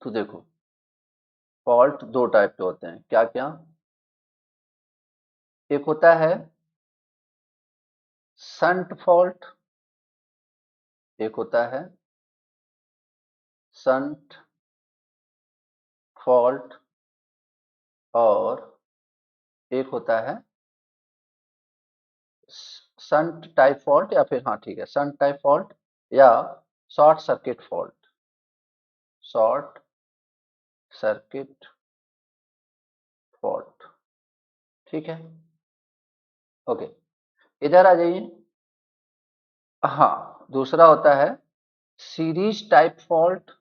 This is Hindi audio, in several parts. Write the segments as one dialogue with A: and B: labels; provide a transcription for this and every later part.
A: तो देखो, फॉल्ट दो टाइप के होते हैं, क्या क्या? एक होता है शंट फॉल्ट, एक होता है शंट फॉल्ट, और एक होता है शंट टाइप फॉल्ट, या फिर हाँ ठीक है, शंट टाइप फॉल्ट या short circuit fault. Short circuit fault, ठीक है। ओके, इधर आ जाइए। हाँ, दूसरा होता है series type fault.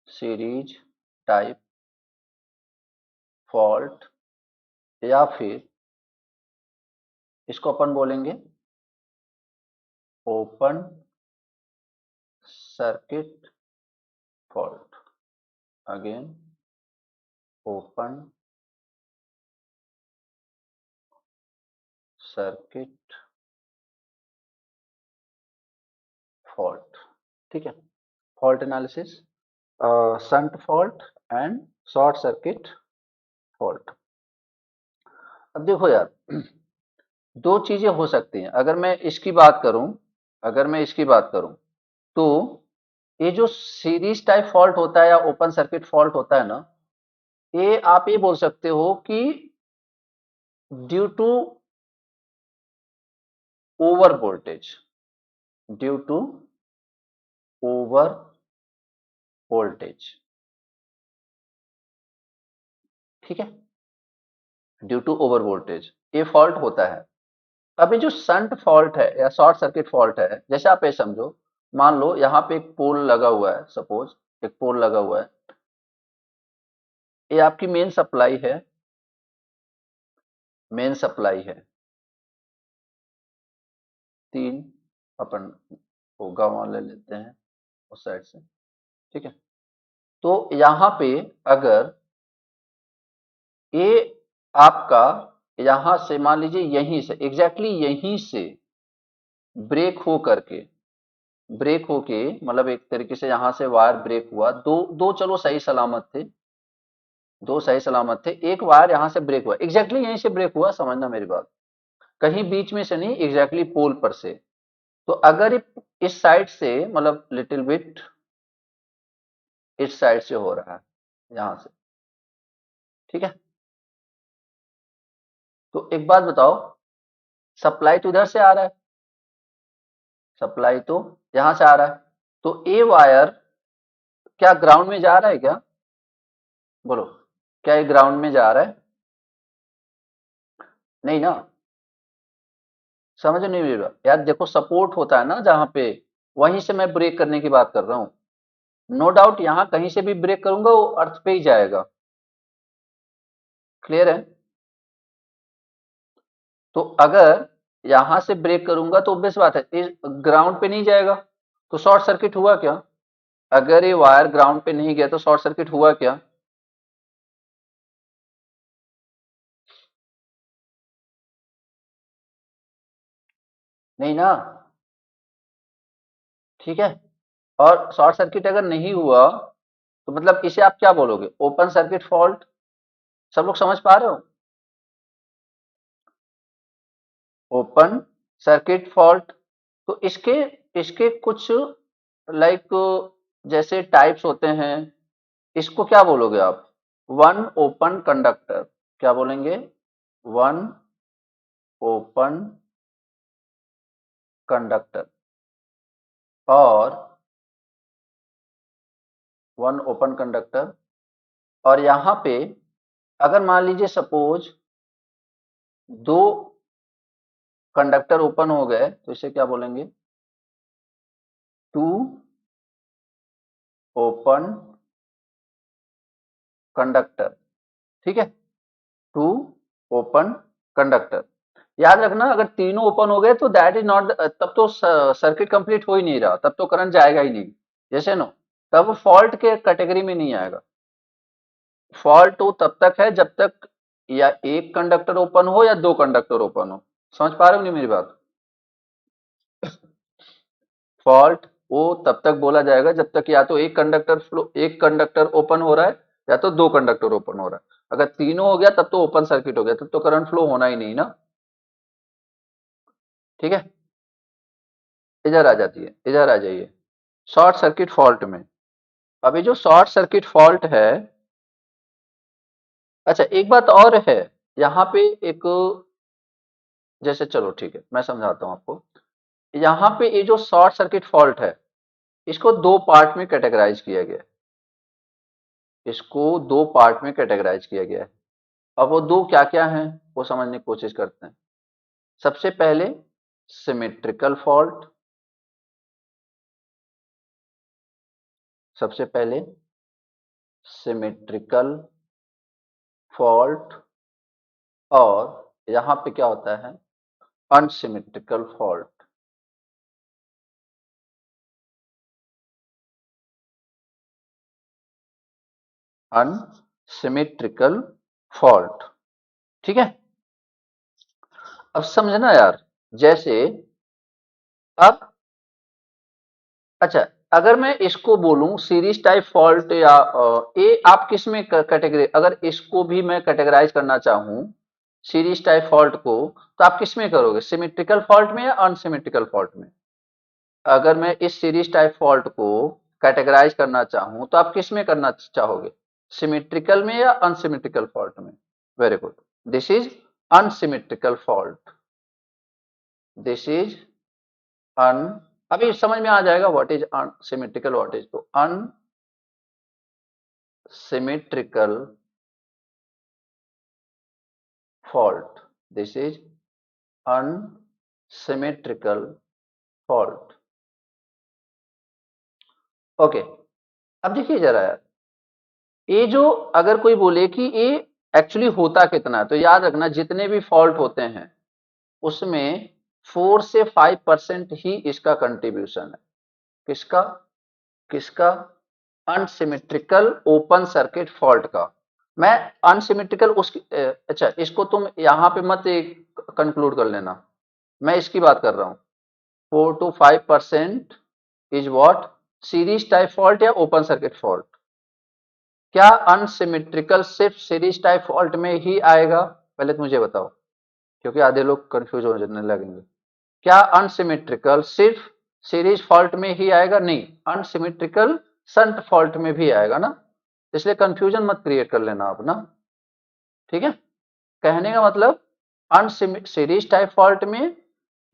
A: Series type fault, या फिर इसको अपन बोलेंगे open circuit fault. Again, open circuit fault, ठीक है। Fault analysis, shunt fault and short circuit fault. अब देखो यार, दो चीजें हो सकती हैं। अगर मैं इसकी बात करूं, अगर मैं इसकी बात करूं, तो ये जो सीरीज टाइप फॉल्ट होता है या ओपन सर्किट फॉल्ट होता है ना, ये आप ये बोल सकते हो कि due to over voltage, due to over voltage, ठीक है, ड्यू टू ओवर वोल्टेज ये फॉल्ट होता है। अभी जो संट फॉल्ट है या शॉर्ट सर्किट फॉल्ट है, जैसे आप ये समझो, मान लो यहाँ पे एक पोल लगा हुआ है, सपोज एक पोल लगा हुआ है, ये आपकी मेन सप्लाई है, मेन सप्लाई है। तीन, अपन को गाँव ले लेते हैं उस साइड से, ठीक है। तो यहाँ पे अगर ये आपका यहाँ से मान लीजिए, यहीं से एग्जैक्टली यहीं से ब्रेक हो करके, ब्रेक होके मतलब एक तरीके से यहाँ से वायर ब्रेक हुआ, दो दो चलो सही सलामत थे, दो सही सलामत थे, एक वायर यहाँ से ब्रेक हुआ, एग्जैक्टली यहीं से ब्रेक हुआ, समझना मेरी बात, कहीं बीच में से नहीं, एग्जैक्टली पोल पर से। तो अगर इस साइड से मतलब लिटिल बिट इस साइड से हो रहा है, यहाँ से, ठीक है। तो एक बात बताओ, सप्लाई तो इधर से आ रहा है, सप्लाई तो यहाँ से आ रहा है, तो ए वायर क्या ग्राउंड में जा रहा है क्या? बोलो, क्या ये ग्राउंड में जा रहा है? नहीं ना, समझ नहीं रहा यार। देखो, सपोर्ट होता है ना जहां पे, वहीं से मैं ब्रेक करने की बात कर रहा हूँ। नो डाउट यहाँ कहीं से भी ब्रेक करूंगा वो अर्थ पे ही जाएगा, क्लियर है। तो अगर यहां से ब्रेक करूंगा तो ऑब्वियस बात है इस ग्राउंड पे नहीं जाएगा, तो शॉर्ट सर्किट हुआ क्या? अगर ये वायर ग्राउंड पे नहीं गया तो शॉर्ट सर्किट हुआ क्या? नहीं ना, ठीक है। और शॉर्ट सर्किट अगर नहीं हुआ तो मतलब इसे आप क्या बोलोगे? Open circuit fault. सब लोग समझ पा रहे हो? Open circuit fault. तो इसके इसके कुछ लाइक जैसे टाइप्स होते हैं, इसको क्या बोलोगे आप? वन ओपन कंडक्टर, क्या बोलेंगे? वन ओपन कंडक्टर, और वन ओपन कंडक्टर, और यहां पे अगर मान लीजिए सपोज दो कंडक्टर ओपन हो गए तो इसे क्या बोलेंगे? टू ओपन कंडक्टर, ठीक है, टू ओपन कंडक्टर। याद रखना, अगर तीनों ओपन हो गए तो दैट इज नॉट, तब तो सर्किट कंप्लीट हो ही नहीं रहा, तब तो करंट जाएगा ही नहीं, जैसे नो, तब फॉल्ट के कैटेगरी में नहीं आएगा। फॉल्ट तो तब तक है जब तक या एक कंडक्टर ओपन हो या दो कंडक्टर ओपन हो। समझ पा रहे हो नहीं मेरी बात? फॉल्ट वो तब तक बोला जाएगा जब तक या तो एक कंडक्टर ओपन हो रहा है या तो दो कंडक्टर ओपन हो रहा है। अगर तीनों हो गया तब तो ओपन सर्किट हो गया, तब तो करंट फ्लो होना ही नहीं ना। ठीक है, इधर आ जाती है, इधर आ जाइए। शॉर्ट सर्किट फॉल्ट में, अभी जो शॉर्ट सर्किट फॉल्ट है, अच्छा एक बात और है यहाँ पे, एक, जैसे चलो ठीक है मैं समझाता हूँ आपको। यहाँ पे ये जो शॉर्ट सर्किट फॉल्ट है, इसको दो पार्ट में कैटेगराइज किया गया है। इसको दो पार्ट में कैटेगराइज किया गया है। अब वो दो क्या क्या हैं वो समझने की कोशिश करते हैं। सबसे पहले सिमेट्रिकल फॉल्ट, सबसे पहले सिमेट्रिकल फॉल्ट, और यहाँ पे क्या होता है, अनसिमेट्रिकल फॉल्ट। अनसिमेट्रिकल फॉल्ट, ठीक है। अब समझना यार, जैसे अब, अच्छा अगर मैं इसको बोलूं सीरीज टाइप फॉल्ट या ये आप किस में कैटेगरी, अगर इसको भी मैं कैटेगराइज करना चाहूं सीरीज टाइप फॉल्ट को, तो आप किस में करोगे, सिमेट्रिकल फॉल्ट में या अनसिमेट्रिकल फॉल्ट में? अगर मैं इस सीरीज टाइप फॉल्ट को कैटेगराइज करना चाहूं तो आप किस में करना चाहोगे, सिमेट्रिकल में या अनसिमेट्रिकल फॉल्ट में? Very good, this is unsymmetrical fault, this is un, अभी समझ में आ जाएगा what is unsymmetrical, what is, तो unsymmetrical fault, this is unsymmetrical fault. Okay, अब देखिए जरा यार, ये जो, अगर कोई बोले कि ये एक्चुअली होता कितना है, तो याद रखना जितने भी फॉल्ट होते हैं उसमें 4 से 5% ही इसका कंट्रीब्यूशन है। किसका, किसका, अनसिमेट्रिकल ओपन सर्किट फॉल्ट का। मैं अनसिमेट्रिकल उसकी अच्छा इसको तुम यहां पे मत कंक्लूड कर लेना, मैं इसकी बात कर रहा हूं। 4 to 5% is what, series type fault या ओपन सर्किट फॉल्ट। क्या अनसिमेट्रिकल सिर्फ सीरीज टाइप फॉल्ट में ही आएगा, पहले तो मुझे बताओ, क्योंकि आधे लोग कंफ्यूज हो जाने लगेंगे। क्या अनसिमेट्रिकल सिर्फ सीरीज फॉल्ट में ही आएगा? नहीं, अनसिमेट्रिकल संट फॉल्ट में भी आएगा ना, इसलिए कंफ्यूजन मत क्रिएट कर लेना आप ना। ठीक है, कहने का मतलब सीरीज टाइप फॉल्ट में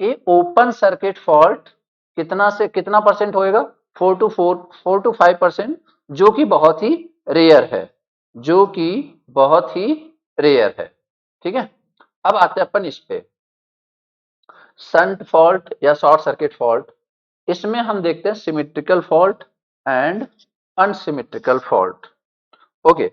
A: ये ओपन सर्किट फॉल्ट कितना से कितना परसेंट होएगा, 4 to 5%, जो कि बहुत ही रेयर है, जो कि बहुत ही रेयर है। ठीक है, अब आते हैं अपन इस पे, संट फॉल्ट या शॉर्ट सर्किट फॉल्ट। इसमें हम देखते हैं symmetrical fault and unsymmetrical fault. Okay,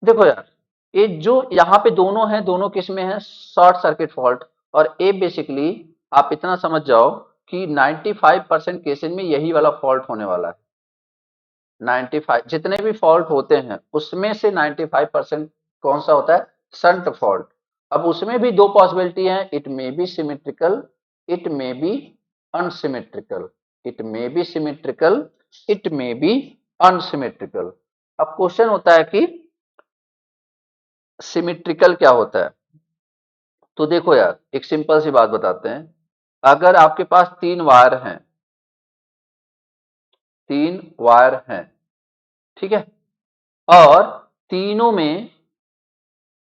A: देखो यार, ये जो यहाँ पे दोनों हैं, दोनों किस में है, शॉर्ट सर्किट फॉल्ट। और ये बेसिकली आप इतना समझ जाओ कि 95% केसेस में यही वाला फॉल्ट होने वाला है। 95 जितने भी फॉल्ट होते हैं उसमें से 95% कौन सा होता है, संट फॉल्ट। अब उसमें भी दो पॉसिबिलिटी है, it may be symmetrical, it may be unsymmetrical, it may be symmetrical, it may be unsymmetrical. अब क्वेश्चन होता है कि सिमेट्रिकल क्या होता है। तो देखो यार, एक सिंपल सी बात बताते हैं, अगर आपके पास तीन वायर हैं, तीन वायर हैं, ठीक है, और तीनों में,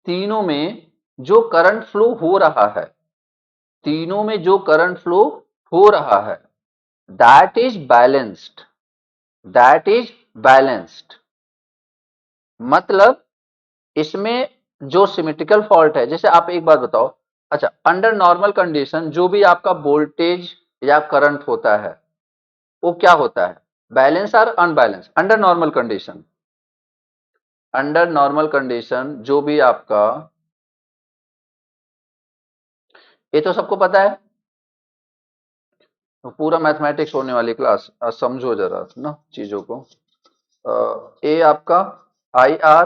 A: तीनों में जो करंट फ्लो हो रहा है, तीनों में जो करंट फ्लो हो रहा है, that is balanced, that is balanced. मतलब इसमें जो सिमेट्रिकल फॉल्ट है, जैसे आप एक बात बताओ, अच्छा अंडर नॉर्मल कंडीशन जो भी आपका वोल्टेज या करंट होता है वो क्या होता है, बैलेंस और unbalance, under normal condition, under normal condition जो भी आपका, ये तो सबको पता है। तो पूरा मैथमेटिक्स होने वाली क्लास, समझो जरा ना चीजों को। ए आपका I R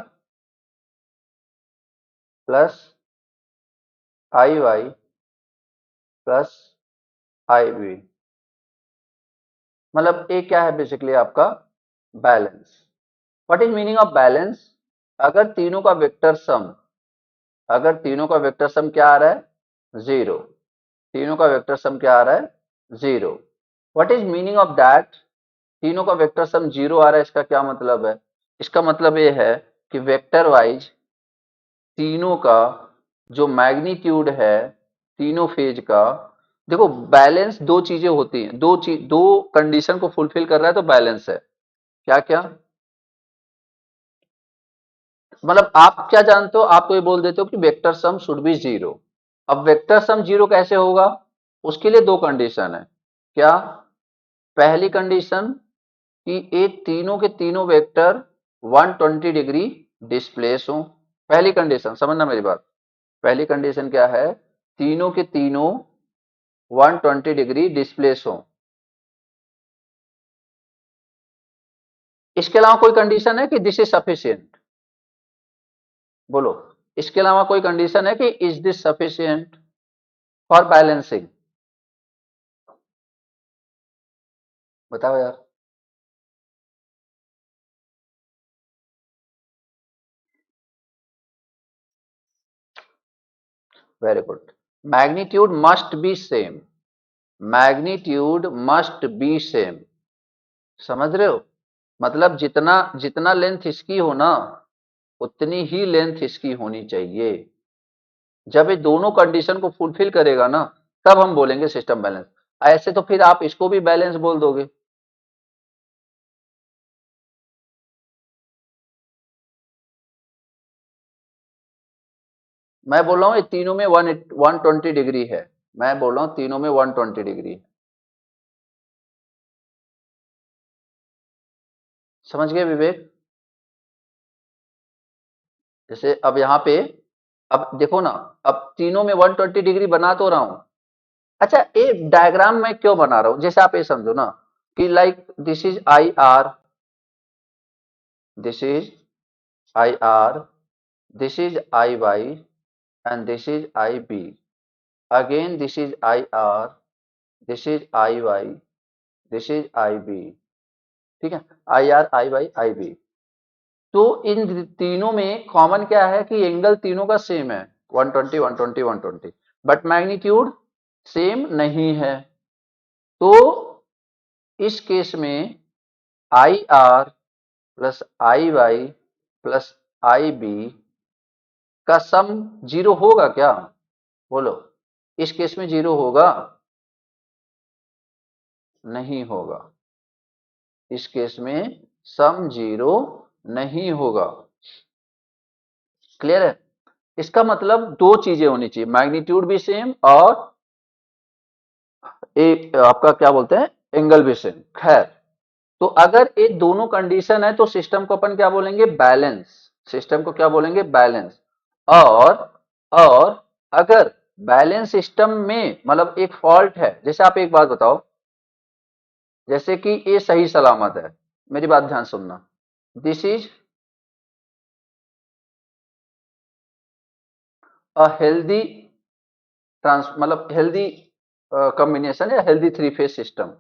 A: plus I Y plus I B, मतलब ए क्या है बेसिकली आपका balance. What is meaning of balance? अगर तीनों का वेक्टर सम, अगर तीनों का वेक्टर सम क्या आ रहा है, जीरो, तीनों का वेक्टर सम क्या आ रहा है, zero. What is meaning of that? तीनों का वेक्टर सम जीरो आ रहा है, इसका क्या मतलब है? इसका मतलब ये है कि वेक्टर वाइज तीनों का जो मैग्नीट्यूड है तीनों फेज का, देखो बैलेंस दो चीजें होती हैं, दो कंडीशन को फुलफिल कर रहा है तो बैलेंस है। क्या क्या? मतलब आप क्या जानते हो, आप तो ये बोल देते हो कि vector sum should be zero. अब वेक्टर सम जीरो कैसे होगा? उसके लिए दो कंडीशन है। क्या? पहली कंडीशन कि ये तीनों के तीनों वेक्टर 120 डिग्री डिस्प्लेस हो। पहली कंडीशन समझना मेरी बात। पहली कंडीशन क्या है? तीनों के तीनों 120 डिग्री डिस्प्लेस हो। इसके अलावा कोई कंडीशन है कि दिस इज सफिशिएंट? बोलो, इसके अलावा कोई कंडीशन है कि is this sufficient for balancing? बताओ यार। Very good. Magnitude must be same, magnitude must be same. समझ रहे हो? मतलब जितना जितना लेंथ इसकी हो ना, उतनी ही लेंथ इसकी होनी चाहिए। जब ये दोनों कंडीशन को फुलफिल करेगा ना, तब हम बोलेंगे सिस्टम बैलेंस। ऐसे तो फिर आप इसको भी बैलेंस बोल दोगे। मैं बोल रहा हूँ ये तीनों में 120 डिग्री है। मैं बोल रहा हूँ तीनों में 120 डिग्री है। समझ गए विवेक? जैसे अब यहाँ पे, अब देखो ना, अब तीनों में 120 डिग्री बना तो रहा हूं। अच्छा, ये डायग्राम में क्यों बना रहा हूं? जैसे आप ये समझो ना कि like this is I R, this is I R, this is I Y, and this is I B. Again this is I R, this is I Y, this is I B. ठीक है, I R I Y I B. तो इन तीनों में कॉमन क्या है कि एंगल तीनों का सेम है, 120 120 120, बट मैग्नीट्यूड सेम नहीं है। तो इस केस में I R plus I Y plus I B का सम जीरो होगा क्या? बोलो, इस केस में जीरो होगा? नहीं होगा। इस केस में सम जीरो नहीं होगा। क्लियर है? इसका मतलब दो चीजें होनी चाहिए, मैग्नीट्यूड भी सेम और एक आपका क्या बोलते हैं, एंगल भी सेम। खैर, तो अगर ये दोनों कंडीशन है तो सिस्टम को अपन क्या बोलेंगे, बैलेंस। सिस्टम को क्या बोलेंगे, बैलेंस। और और अगर बैलेंस सिस्टम में मतलब एक फॉल्ट है, जैसे आप एक बात बताओ, जैसे कि ये सही सलामत है, मेरी बात ध्यान सुनना, this is a healthy trans मतलब हेल्दी कॉम्बिनेशन या हेल्दी थ्री फेज सिस्टम।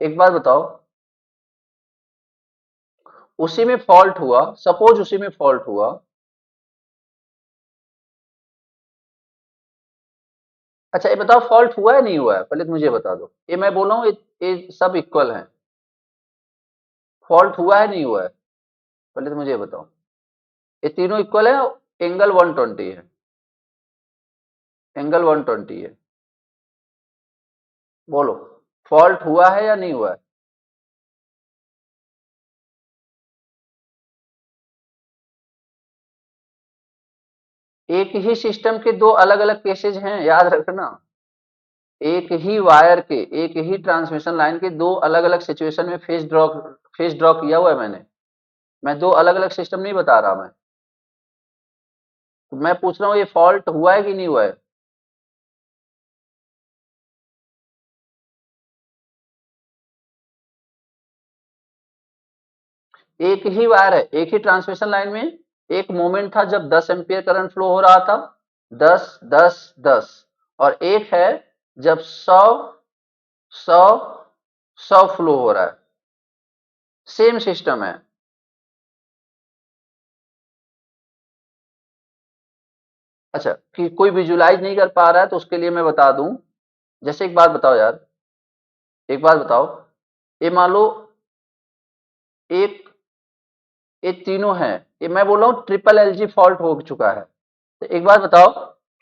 A: एक बात बताओ, उसी में फॉल्ट हुआ, सपोज उसी में फॉल्ट हुआ। अच्छा ये बताओ, फॉल्ट हुआ है नहीं हुआ है, पहले तो मुझे बता दो। ये मैं बोल रहा हूँ ये सब इक्वल हैं, फॉल्ट हुआ है नहीं हुआ है, पहले तो मुझे बताओ। ये तीनों इक्वल है, एंगल 120 है, एंगल 120 है। बोलो, फॉल्ट हुआ है या नहीं हुआ है? एक ही सिस्टम के दो अलग अलग केसेस हैं, याद रखना। एक ही वायर के, एक ही ट्रांसमिशन लाइन के दो अलग अलग सिचुएशन में फेज ड्रॉ किया हुआ है मैंने। मैं दो अलग अलग सिस्टम नहीं बता रहा मैं। तो मैं पूछ रहा हूँ ये फॉल्ट हुआ है कि नहीं हुआ है? एक ही वायर है, एक ही ट्रांसमिशन लाइन में एक मोमेंट था जब 10 एम्पियर करंट फ्लो हो रहा था, 10 10 10। और एक है जब 100 100 सब फ्लो हो रहा है, सेम सिस्टम है। अच्छा, कि कोई विजुलाइज नहीं कर पा रहा है तो उसके लिए मैं बता दूं। जैसे एक बात बताओ यार, एक बात बताओ, ये मान लो एक, ये तीनों हैं, ये मैं बोल रहा हूँ ट्रिपल एलजी फॉल्ट हो चुका है, तो एक बात बताओ,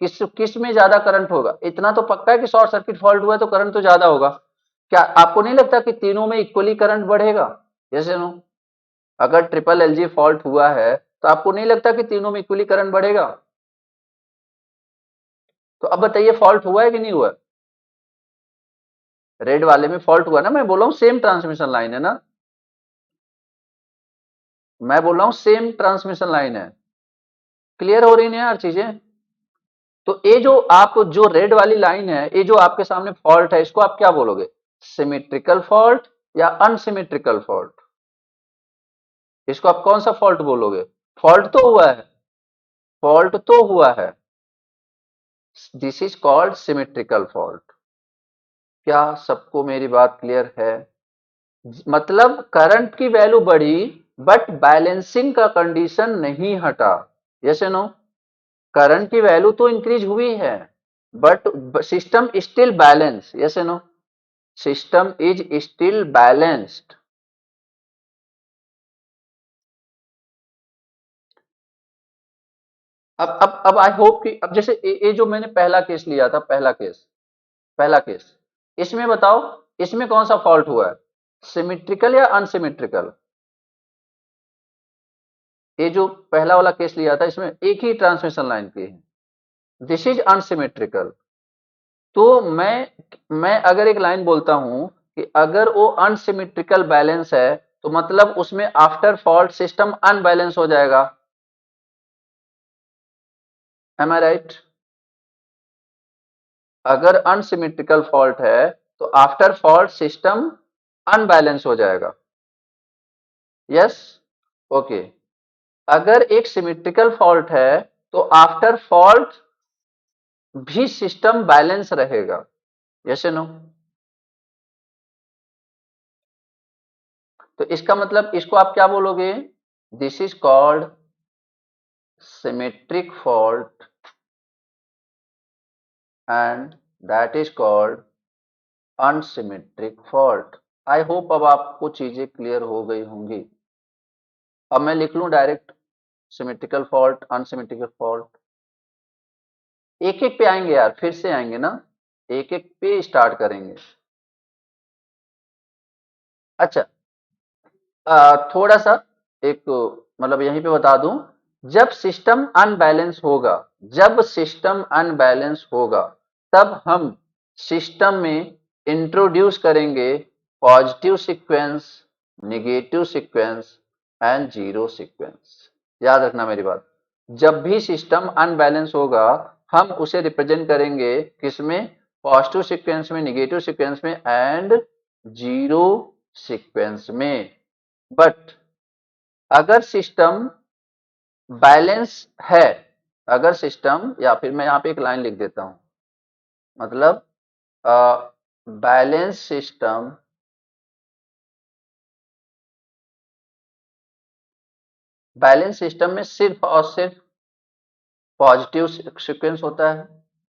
A: किस किस में ज्यादा करंट होगा? इतना तो पक्का है कि शॉर्ट सर्किट फॉल्ट हुआ है तो करंट तो ज्यादा होगा। क्या आपको नहीं लगता कि तीनों में इक्वली करंट बढ़ेगा? जैसे नो, अगर ट्रिपल एलजी फॉल्ट हुआ है तो आपको नहीं लगता कि तीनों में इक्वली करंट बढ़ेगा? तो अब बताइए फॉल्ट हुआ है कि नहीं हुआ? रेड वाले में फॉल्ट हुआ ना, मैं बोल रहा हूँ सेम ट्रांसमिशन लाइन है ना, मैं बोल रहा हूँ सेम ट्रांसमिशन लाइन है। क्लियर हो रही है यार चीजें? तो ये जो आप जो रेड वाली लाइन है, ये जो आपके सामने फॉल्ट है, इसको आप क्या बोलोगे? सिमेट्रिकल फॉल्ट या अनसिमेट्रिकल फॉल्ट? इसको आप कौन सा फॉल्ट बोलोगे? फॉल्ट तो हुआ है, फॉल्ट तो हुआ है, this is called symmetrical fault. क्या सबको मेरी बात क्लियर है? मतलब करंट की वैल्यू बढ़ी बट बैलेंसिंग का कंडीशन नहीं हटा। यस नो, करंट की वैल्यू तो इंक्रीज हुई है but system still balance. Yes no, system is still balanced. अब आई होप कि अब जैसे ये जो मैंने पहला केस लिया था, पहला केस, पहला केस, इसमें बताओ, इसमें कौन सा फॉल्ट हुआ है? सिमेट्रिकल या अनसिमेट्रिकल? ये जो पहला वाला केस लिया था इसमें एक ही ट्रांसमिशन लाइन की है, दिस इज अनसिमेट्रिकल। तो मैं अगर एक लाइन बोलता हूं कि अगर वो अनसिमेट्रिकल बैलेंस है तो मतलब उसमें आफ्टर फॉल्ट सिस्टम अनबैलेंस हो जाएगा। Am I right? अगर अनसिमेट्रिकल फॉल्ट है तो आफ्टर फॉल्ट सिस्टम अनबैलेंस हो जाएगा। Yes, okay. अगर एक सिमेट्रिकल फॉल्ट है तो आफ्टर फॉल्ट भी सिस्टम बैलेंस रहेगा। Yes no? तो इसका मतलब इसको आप क्या बोलोगे? This is called symmetric fault and that is called unsymmetric fault. I hope अब आपको चीजें क्लियर हो गई होंगी। अब मैं लिख लूं direct, symmetrical fault, unsymmetrical fault, एक एक पे आएंगे यार, फिर से आएंगे ना, एक एक पे स्टार्ट करेंगे। अच्छा, थोड़ा सा एक मतलब यहीं पे बता दूं, जब सिस्टम अनबैलेंस होगा, जब सिस्टम अनबैलेंस होगा तब हम सिस्टम में इंट्रोड्यूस करेंगे positive sequence, negative sequence and zero sequence. याद रखना मेरी बात, जब भी सिस्टम अनबैलेंस होगा हम उसे रिप्रेजेंट करेंगे किसमें? पॉजिटिव सीक्वेंस में, निगेटिव सीक्वेंस में एंड जीरो सीक्वेंस में। बट अगर सिस्टम बैलेंस है, अगर सिस्टम, या फिर मैं यहां पे एक लाइन लिख देता हूं, मतलब बैलेंस सिस्टम, बैलेंस सिस्टम में सिर्फ और सिर्फ पॉजिटिव सीक्वेंस होता है।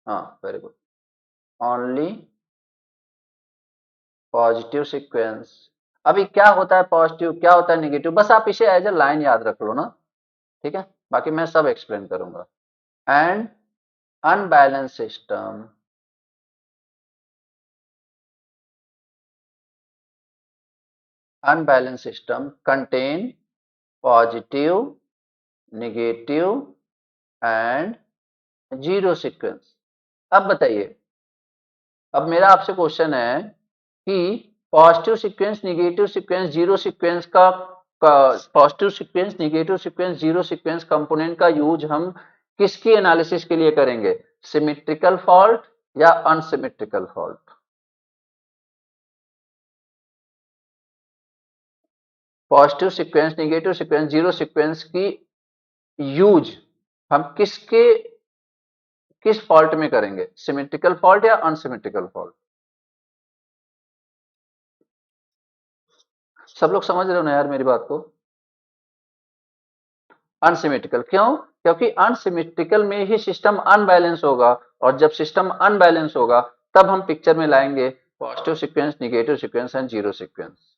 A: हाँ, very good, only positive sequence. अभी क्या होता है पॉजिटिव, क्या होता है निगेटिव, बस आप इसे एज ए लाइन याद रख लो ना, ठीक है, बाकी मैं सब एक्सप्लेन करूंगा। And unbalance system, unbalanced system contain positive, negative and zero sequence. अब बताइए, अब मेरा आपसे क्वेश्चन है कि positive sequence, negative sequence, zero sequence का positive sequence, negative sequence, zero sequence component का यूज हम किसकी एनालिसिस के लिए करेंगे? सिमेट्रिकल फॉल्ट या unsymmetrical fault? Positive sequence, negative sequence, zero sequence की यूज हम किसके, किस फॉल्ट में करेंगे? सिमेट्रिकल फॉल्ट या अनसिमेट्रिकल फॉल्ट? सब लोग समझ रहे हो ना यार मेरी बात को? अनसिमेट्रिकल क्यों? क्योंकि अनसिमेट्रिकल में ही सिस्टम अनबैलेंस होगा, और जब सिस्टम अनबैलेंस होगा तब हम पिक्चर में लाएंगे positive sequence, negative sequence and zero sequence.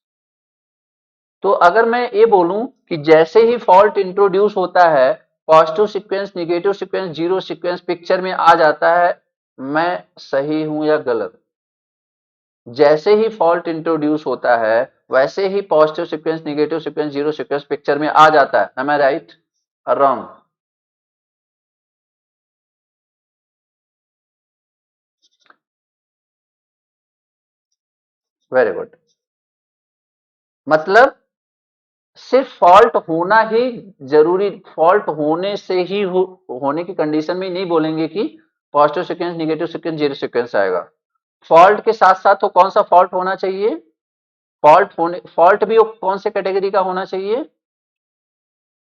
A: तो अगर मैं ये बोलूं कि जैसे ही फॉल्ट इंट्रोड्यूस होता है positive sequence, negative sequence, zero sequence picture में आ जाता है, मैं सही हूं या गलत? जैसे ही फॉल्ट इंट्रोड्यूस होता है वैसे ही positive sequence, negative sequence, zero sequence picture में आ जाता है। Am I right or wrong? Very good. मतलब सिर्फ फॉल्ट होना ही जरूरी, फॉल्ट होने से ही होने की कंडीशन में नहीं बोलेंगे कि positive sequence, negative sequence, zero sequence आएगा। फॉल्ट के साथ साथ तो कौन सा फॉल्ट होना चाहिए? फॉल्ट भी वो कौन से कैटेगरी का होना चाहिए?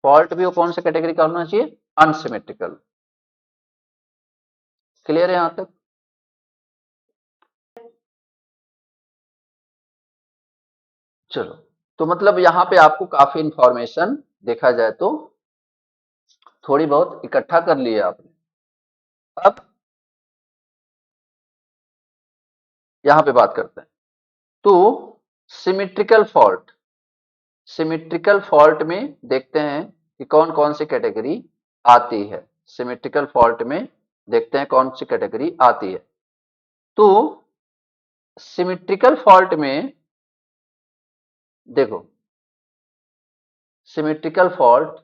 A: फॉल्ट भी वो कौन से कैटेगरी का होना चाहिए? अनसिमेट्रिकल। क्लियर है यहां तक? चलो, तो मतलब यहां पे आपको काफी इंफॉर्मेशन देखा जाए तो थोड़ी बहुत इकट्ठा कर लिए आपने। अब यहां पे बात करते हैं। तो सिमेट्रिकल फॉल्ट, सिमेट्रिकल फॉल्ट में देखते हैं कि कौन कौन सी कैटेगरी आती है। सिमेट्रिकल फॉल्ट में देखते हैं कौन सी कैटेगरी आती है। तो सिमेट्रिकल फॉल्ट में देखो, सिमेट्रिकल फॉल्ट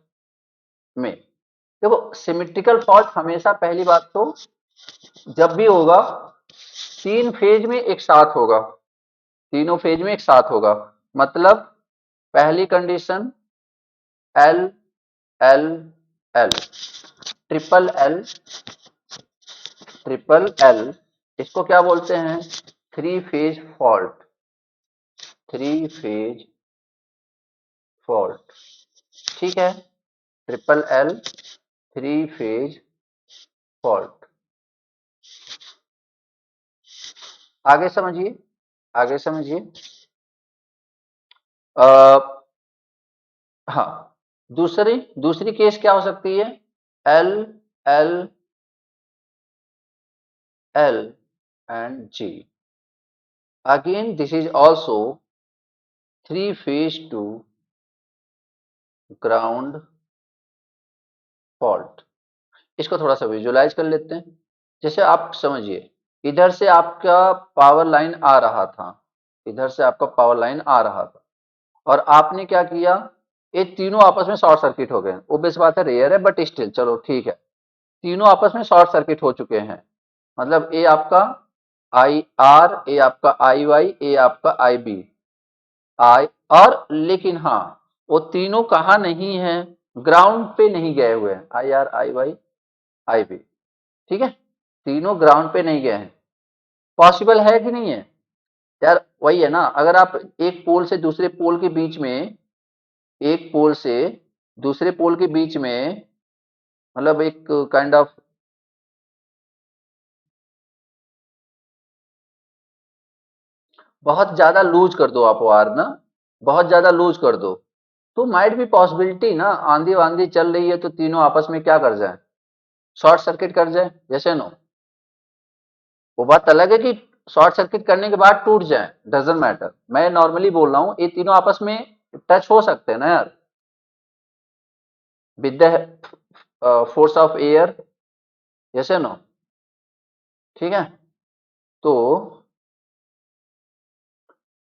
A: में देखो, सिमेट्रिकल फॉल्ट हमेशा, पहली बात तो जब भी होगा तीन फेज में एक साथ होगा, तीनों फेज में एक साथ होगा। मतलब पहली condition L, L, L, triple L, triple L, इसको क्या बोलते हैं? Three phase fault, three phase fault. ठीक है, triple L, three phase fault. आगे समझिए, आगे समझिए। हाँ, दूसरी दूसरी केस क्या हो सकती है? L, L, L and G. Again this is also three phase to ground fault. इसको थोड़ा सा विजुअलाइज कर लेते हैं। जैसे आप समझिए, इधर से आपका पावर लाइन आ रहा था, इधर से आपका पावर लाइन आ रहा था, और आपने क्या किया? ये तीनों आपस में शॉर्ट सर्किट हो गए। ओबियस बात है, रेयर है बट स्टिल चलो ठीक है। तीनों आपस में शॉर्ट सर्किट हो चुके हैं। मतलब ए आपका आई आर, ए आपका आई वाई, ए आपका आई बी, आई, और लेकिन हाँ, वो तीनों कहाँ नहीं है? ग्राउंड पे नहीं गए हुए हैं, I R, I Y, I B. ठीक है, तीनों ग्राउंड पे नहीं गए हैं। पॉसिबल है कि नहीं है? यार वही है ना, अगर आप एक पोल से दूसरे पोल के बीच में, एक पोल से दूसरे पोल के बीच में, मतलब एक काइंड ऑफ, बहुत ज्यादा लूज कर दो आप वायर ना, बहुत ज्यादा लूज कर दो, तो माइट भी पॉसिबिलिटी ना, आंधी वांधी चल रही है तो तीनों आपस में क्या कर जाए? शॉर्ट सर्किट कर जाए, जैसे नो। वो बात अलग है कि शॉर्ट सर्किट करने के बाद टूट जाए, डजेंट मैटर। मैं नॉर्मली बोल रहा हूँ ये तीनों आपस में टच हो सकते हैं ना यार, with the force of air, जैसे नो। ठीक है, तो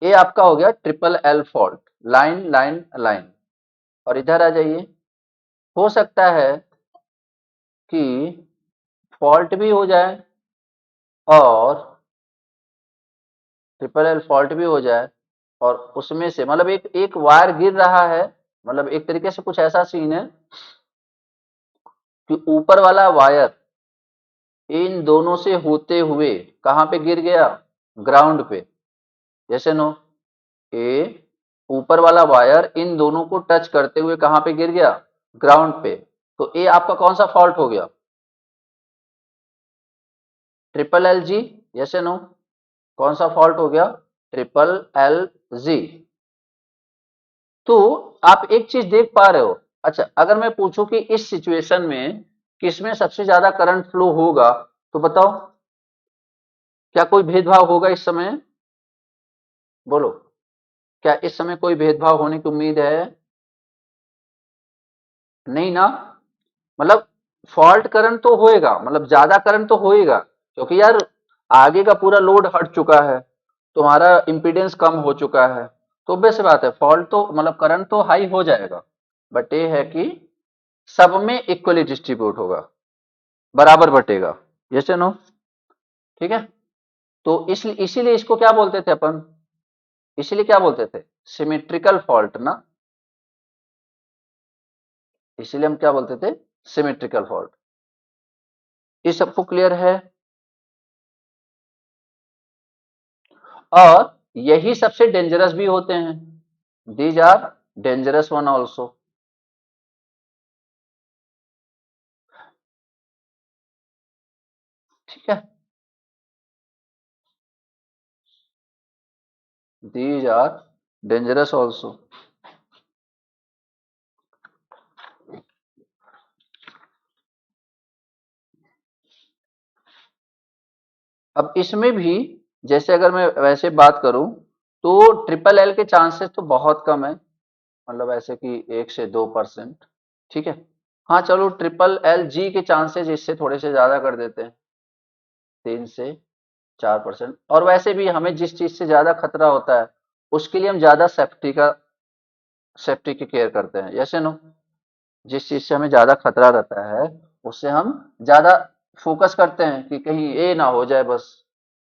A: ये आपका हो गया triple L fault, line line line. और इधर आ जाइए, हो सकता है कि फॉल्ट भी हो जाए और ट्रिपल एल फॉल्ट भी हो जाए, और उसमें से मतलब एक एक वायर गिर रहा है, मतलब एक तरीके से कुछ ऐसा सीन है कि ऊपर वाला वायर इन दोनों से होते हुए कहाँ पे गिर गया? ग्राउंड पे, जैसे नो। ए, ऊपर वाला वायर इन दोनों को टच करते हुए कहाँ पे गिर गया? ग्राउंड पे। तो ए आपका कौन सा फॉल्ट हो गया? ट्रिपल एल जी, जैसे नो। कौन सा फॉल्ट हो गया? ट्रिपल एल जी। तो आप एक चीज देख पा रहे हो। अच्छा, अगर मैं पूछूं कि इस सिचुएशन में किसमें सबसे ज्यादा करंट फ्लो होगा, तो बताओ, क्या कोई भेदभाव होगा इस समय? बोलो, क्या इस समय कोई भेदभाव होने की उम्मीद है? नहीं ना। मतलब फॉल्ट करंट तो होएगा, मतलब ज्यादा करंट तो होएगा, क्योंकि यार आगे का पूरा लोड हट चुका है, तुम्हारा इंपीडेंस कम हो चुका है, तो obvious सी बात है फॉल्ट तो मतलब करंट तो हाई हो जाएगा। बट ये है कि सब में इक्वली डिस्ट्रीब्यूट होगा, बराबर बटेगा। यस या नो? ठीक है। तो इसलिए इसीलिए इसको क्या बोलते थे अपन? इसीलिए क्या बोलते थे? सिमेट्रिकल फॉल्ट ना। इसीलिए हम क्या बोलते थे? Symmetrical fault. ये सबको क्लियर है? और यही सबसे डेंजरस भी होते हैं। These are dangerous one also. ठीक है। These are dangerous also. अब इसमें भी जैसे अगर मैं वैसे बात करूं, तो ट्रिपल एल के चांसेस तो बहुत कम है, मतलब ऐसे कि 1 से 2%। ठीक है। हाँ चलो, ट्रिपल एल जी के चांसेस इससे थोड़े से ज्यादा कर देते हैं, 3 से 4%। और वैसे भी हमें जिस चीज से ज्यादा खतरा होता है उसके लिए हम ज्यादा सेफ्टी की केयर करते हैं। Yes no? जिस चीज से हमें ज्यादा खतरा रहता है उससे हम ज्यादा फोकस करते हैं कि कहीं ये ना हो जाए बस।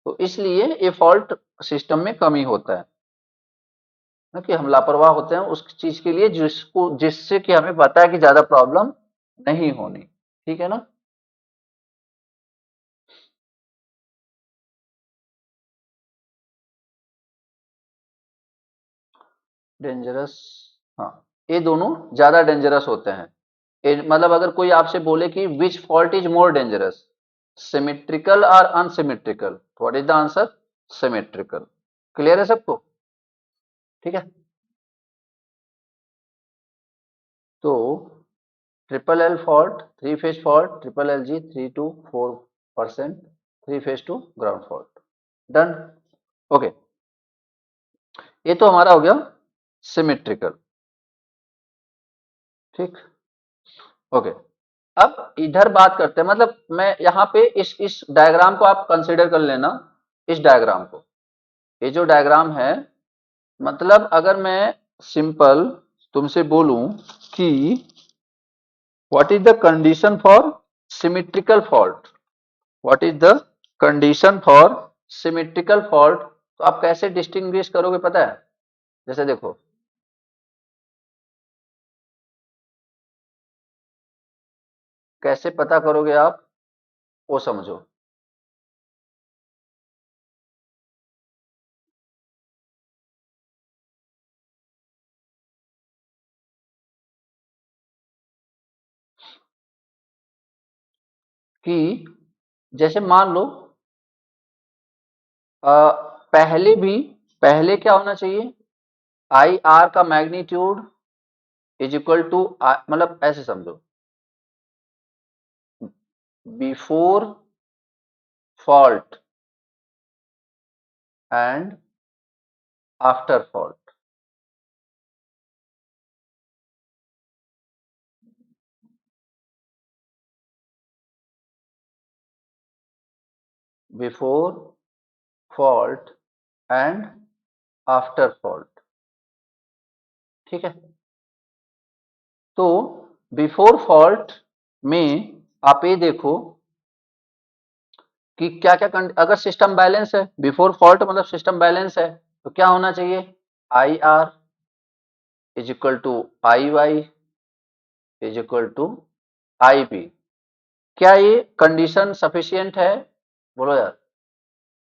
A: तो इसलिए ये फॉल्ट सिस्टम में कमी होता है ना, कि हम लापरवाह होते हैं उस चीज के लिए जिसको जिससे कि हमें पता है कि ज्यादा प्रॉब्लम नहीं होनी। ठीक है ना? डेंजरस। हाँ, ये दोनों ज्यादा डेंजरस होते हैं। मतलब अगर कोई आपसे बोले कि which fault is more dangerous, symmetrical और unsymmetrical, what is the answer? Symmetrical. Clear है सबको? ठीक है। तो triple L fault, three phase fault, triple L G 3 to 4%, three phase to ground fault. Done. Okay. ये तो हमारा हो गया सिमेट्रिकल। ठीक। ओके। अब इधर बात करते हैं, मतलब मैं यहाँ पे इस डायग्राम को आप कंसीडर कर लेना। इस डायग्राम को, ये जो डायग्राम है, मतलब अगर मैं सिंपल तुमसे बोलूं कि what is the condition for symmetrical fault, what is the condition for symmetrical fault, तो आप कैसे डिस्टिंग्विश करोगे पता है? जैसे देखो, कैसे पता करोगे आप, वो समझो। कि जैसे मान लो, अ, पहले भी, पहले क्या होना चाहिए? आई आर का मैग्नीट्यूड इज इक्वल टू, मतलब ऐसे समझो, before fault and after fault. Before fault and after fault. ठीक है। तो बिफोर फॉल्ट में आप ये देखो कि क्या क्या अगर सिस्टम बैलेंस है, बिफोर फॉल्ट मतलब सिस्टम बैलेंस है, तो क्या होना चाहिए? I R is equal to I Y is equal to I B. क्या ये कंडीशन सफिशियंट है? बोलो यार,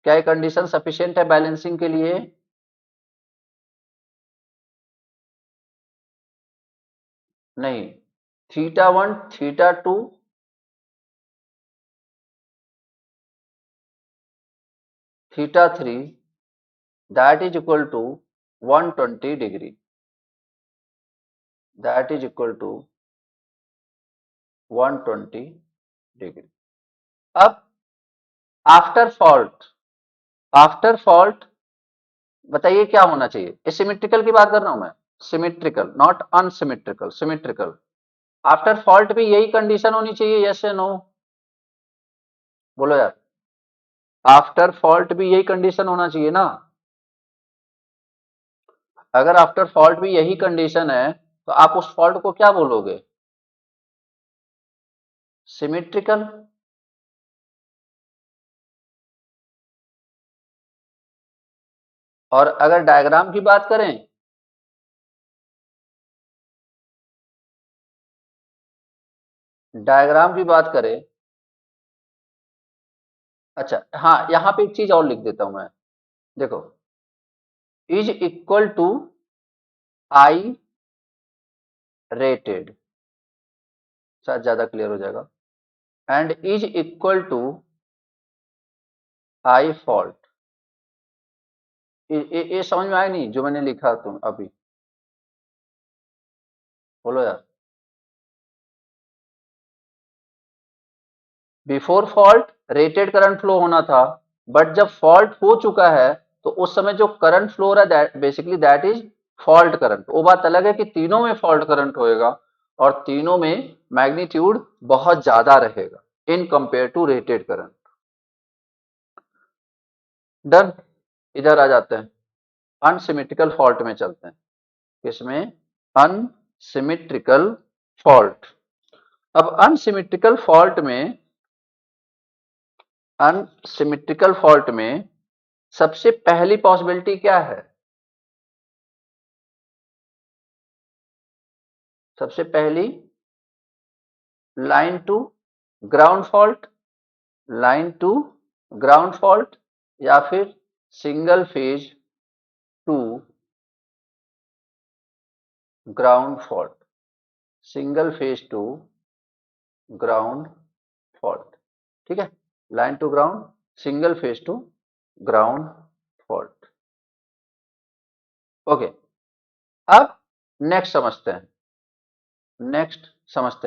A: क्या ये कंडीशन सफिशियंट है बैलेंसिंग के लिए? नहीं। Theta 1, theta 2, theta 3, that is equal to 120 degree. That is equal to 120 degree. अब आफ्टर फॉल्ट बताइए क्या होना चाहिए? ये सिमेट्रिकल की बात कर रहा हूं मैं, symmetrical not unsymmetrical, symmetrical. After fault भी यही कंडीशन होनी चाहिए, यस या नो? बोलो यार, आफ्टर फॉल्ट भी यही कंडीशन होना चाहिए ना? अगर आफ्टर फॉल्ट भी यही कंडीशन है तो आप उस फॉल्ट को क्या बोलोगे? सिमेट्रिकल। और अगर डायग्राम की बात करें, डायग्राम की बात करें, अच्छा हाँ, यहां पे एक चीज और लिख देता हूं मैं। देखो, is equal to I rated, शायद ज्यादा क्लियर हो जाएगा, and is equal to I fault. ये समझ में आया नहीं जो मैंने लिखा तुम अभी? बोलो यार। Before fault rated current flow होना था, बट जब फॉल्ट हो चुका है तो उस समय जो करंट फ्लो हो रहा है basically that is fault current. वो बात अलग है कि तीनों में फॉल्ट करंट होएगा और तीनों में मैग्नीट्यूड बहुत ज्यादा रहेगा in compare to rated current. Done. इधर आ जाते हैं, अनसिमेट्रिकल फॉल्ट में चलते हैं। किसमें? Unsymmetrical fault. अब अनसिमेट्रिकल फॉल्ट में सबसे पहली पॉसिबिलिटी क्या है? सबसे पहली, line to ground fault, line to ground fault, या फिर single phase to ground fault, single phase to ground fault. ठीक है, line to ground, single phase to ground fault. Okay, अब नेक्स्ट समझते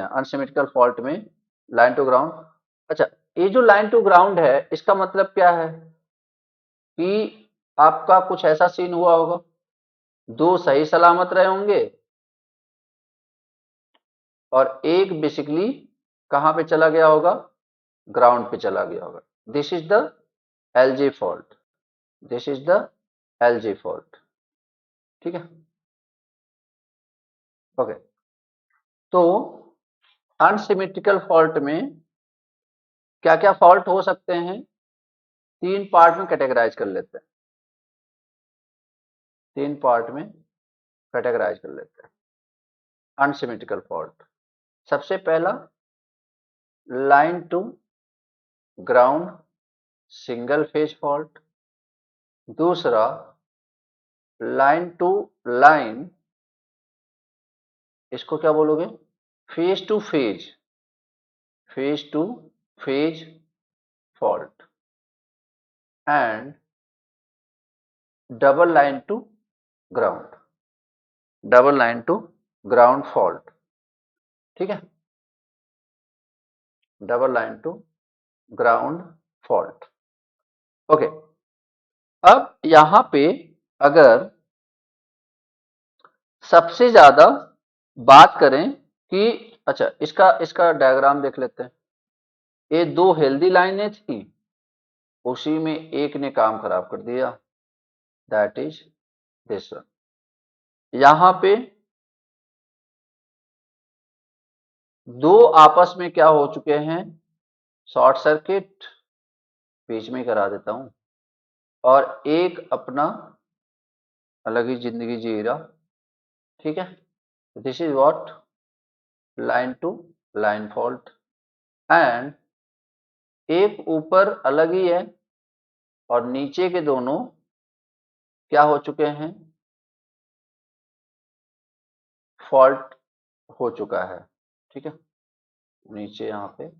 A: हैं अनसिमेट्रिकल फॉल्ट में लाइन टू ग्राउंड। अच्छा, ये जो लाइन टू ग्राउंड है इसका मतलब क्या है? कि आपका कुछ ऐसा सीन हुआ होगा, दो सही सलामत रहे होंगे और एक बेसिकली कहां पे चला गया होगा? ग्राउंड पे चला गया होगा। This is the LG fault, this is the LG fault. ठीक है, ओके। तो अनसिमेट्रिकल फॉल्ट में क्या क्या फॉल्ट हो सकते हैं, तीन पार्ट में कैटेगराइज कर लेते हैं, तीन पार्ट में कैटेगराइज कर लेते हैं अनसिमेट्रिकल फॉल्ट। सबसे पहला, line to ground single phase fault. दूसरा, लाइन टू लाइन, इसको क्या बोलोगे? Phase to phase, phase to phase fault. And double line to ground, double line to ground fault. ठीक है, double line to ground fault. Okay, अब यहां पे अगर सबसे ज्यादा बात करें कि, अच्छा इसका इसका डायग्राम देख लेते हैं। ये दो हेल्दी लाइनें थी, उसी में एक ने काम खराब कर दिया, दैट इज दिस वन। यहां पे दो आपस में क्या हो चुके हैं? शॉर्ट सर्किट, बीच में करा देता हूं, और एक अपना अलग ही जिंदगी जी रहा। ठीक है, this is what line to line fault. And एक ऊपर अलग ही है और नीचे के दोनों क्या हो चुके हैं? फॉल्ट हो चुका है। ठीक है, नीचे यहां पे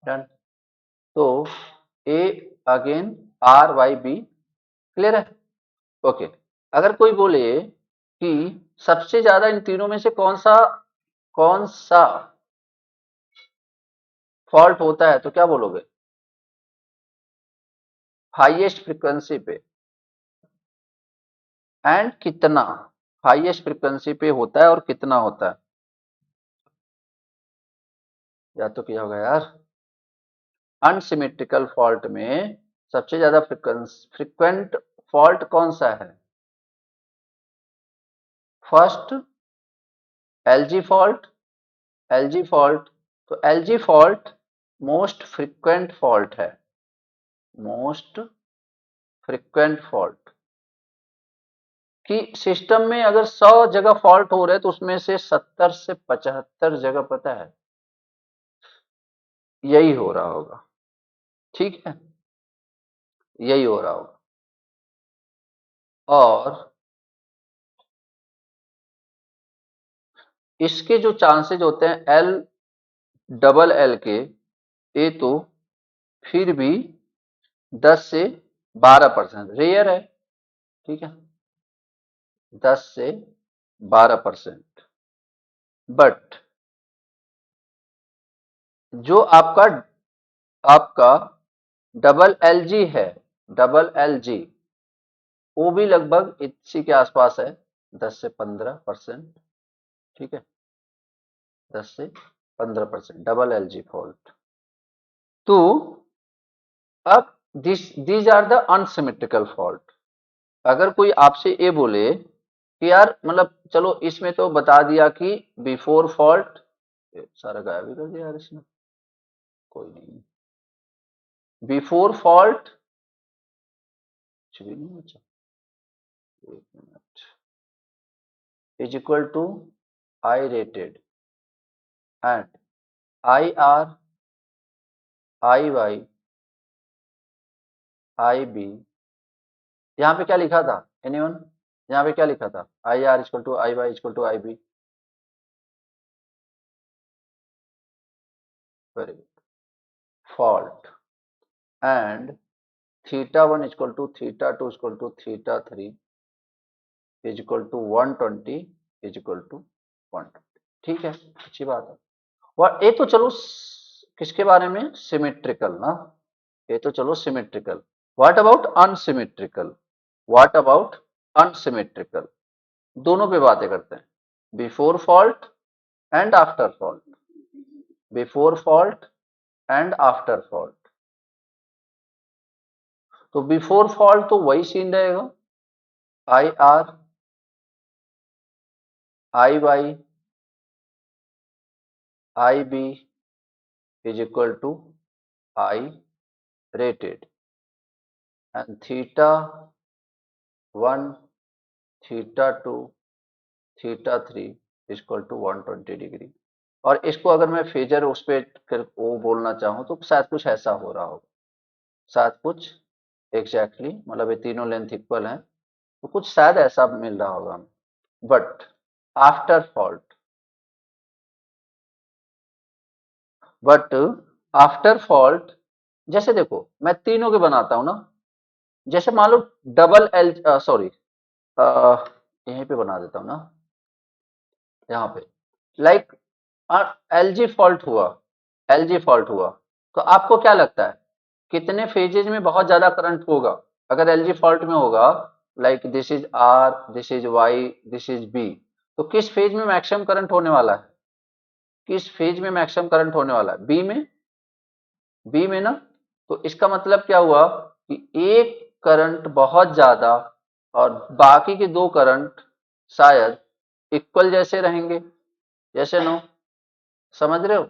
A: डन। तो a again R Y B, clear है? ओके। अगर कोई बोले कि सबसे ज्यादा इन तीनों में से कौन सा फॉल्ट होता है, तो क्या बोलोगे? हाईएस्ट फ्रीक्वेंसी पे, एंड कितना हाईएस्ट फ्रीक्वेंसी पे होता है और कितना होता है? या तो किया होगा यार। अनसिमेट्रिकल फॉल्ट में सबसे ज्यादा फ्रिक्वेंट फॉल्ट कौन सा है? First LG fault, LG fault. तो LG fault most frequent fault है, मोस्ट फ्रिक्वेंट फॉल्ट। कि सिस्टम में अगर 100 जगह फॉल्ट हो रहे हैं तो उसमें से 70 से 75 जगह पता है यही हो रहा होगा, ठीक है, यही हो रहा होगा। और इसके जो चांसेस होते हैं एल डबल एल के, ये तो फिर भी 10 से 12% रेयर है, ठीक है, 10 से 12%। बट जो आपका आपका डबल एल जी है, डबल एल जी, वो भी लगभग इसी के आसपास है, 10 से 15%, ठीक है, 10 से 15% डबल एल जी फॉल्ट। तो अब these are the unsymmetrical fault. अगर कोई आपसे ये बोले कि यार मतलब चलो इसमें तो बता दिया कि बिफोर फॉल्ट, सारा गायब ही कर दिया यार इसने, कोई नहीं, बिफोर फॉल्ट कुछ भी नहीं बचा, एक minute, is equal to I rated and I R I Y I B. यहाँ पे क्या लिखा था एनीवन? यहाँ पे क्या लिखा था? I R equal to I Y equal to I B, very good, fault and theta one equal to theta two equal to theta three is equal to 120 is equal to 120, ठीक है, अच्छी बात है। और ये तो चलो किसके बारे में, सिमेट्रिकल ना, ये तो चलो symmetrical. What about unsymmetrical? What about unsymmetrical? दोनों पे बातें करते हैं, before fault and after fault, before fault and after fault. तो बिफोर फॉल्ट तो वही सीन रहेगा, I R I Y I B is equal to I rated and theta one theta two theta three equal to 120 degree. और इसको अगर मैं फेजर उस पर वो बोलना चाहूँ तो शायद कुछ ऐसा हो रहा होगा, शायद कुछ एग्जैक्टली मतलब ये तीनों लेंथ इक्वल हैं तो कुछ शायद ऐसा मिल रहा होगा हमें। But after fault, but after fault, जैसे देखो मैं तीनों के बनाता हूं ना, जैसे मान लो डबल एल, सॉरी, यहीं पे बना देता हूँ ना, यहाँ पे लाइक एलजी फॉल्ट हुआ, एलजी फॉल्ट हुआ, तो आपको क्या लगता है कितने फेजेज में बहुत ज्यादा करंट होगा? अगर एलजी फॉल्ट में होगा, like this is R, this is Y, this is B, तो किस फेज में मैक्सिमम करंट होने वाला है? किस फेज में मैक्सिमम करंट होने वाला है? बी में, बी में ना। तो इसका मतलब क्या हुआ कि एक करंट बहुत ज्यादा और बाकी के दो करंट शायद इक्वल जैसे रहेंगे, जैसे नो, समझ रहे हो?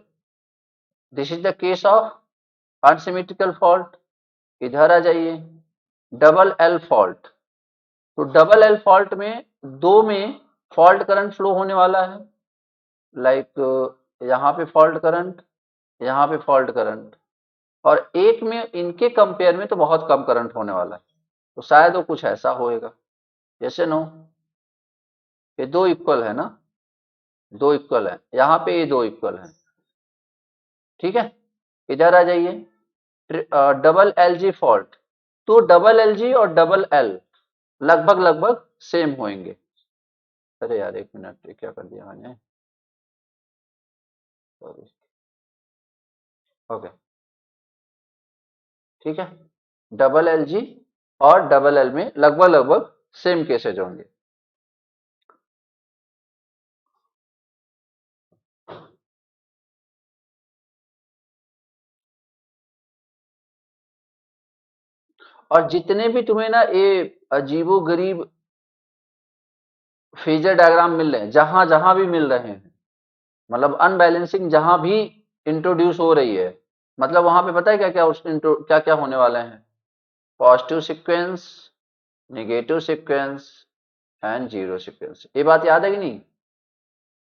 A: This is the case of unsymmetrical fault. इधर आ जाइए, डबल एल फॉल्ट। तो डबल एल फॉल्ट में दो में फॉल्ट करंट फ्लो होने वाला है, लाइक यहाँ पे फॉल्ट करंट, यहाँ पे फॉल्ट करंट, और एक में इनके कंपेयर में तो बहुत कम करंट होने वाला है, तो शायद वो कुछ ऐसा होएगा, जैसे नो, ये दो इक्वल है ना, दो इक्वल है, यहाँ पे ये दो इक्वल है, ठीक है। इधर आ जाइए, डबल एल जी फॉल्ट, तो डबल एल जी और डबल एल लगभग लगभग सेम होंगे। अरे यार एक मिनट, ये क्या कर दिया मैंने, सॉरी। ओके, ठीक है, डबल एल जी और डबल एल में लगभग लगभग सेम केसेज होंगे। और जितने भी तुम्हें ना ये अजीबो गरीब फेजर डायग्राम मिल रहे हैं, जहां जहां भी मिल रहे हैं, मतलब अनबैलेंसिंग जहां भी इंट्रोड्यूस हो रही है, मतलब वहां पे पता है क्या क्या क्या क्या होने वाले हैं, positive sequence, negative sequence and zero sequence. ये बात याद है कि नहीं?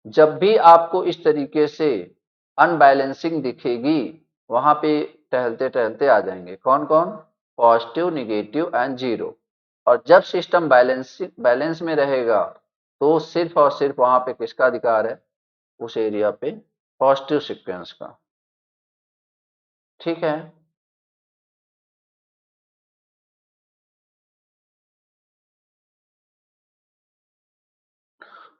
A: जब भी आपको इस तरीके से अनबैलेंसिंग दिखेगी, वहां पे टहलते टहलते आ जाएंगे कौन कौन, पॉजिटिव, निगेटिव एंड जीरो। और जब सिस्टम बैलेंस में रहेगा, तो सिर्फ और सिर्फ वहां पे किसका अधिकार है, उस एरिया पे पॉजिटिव सीक्वेंस का। ठीक है,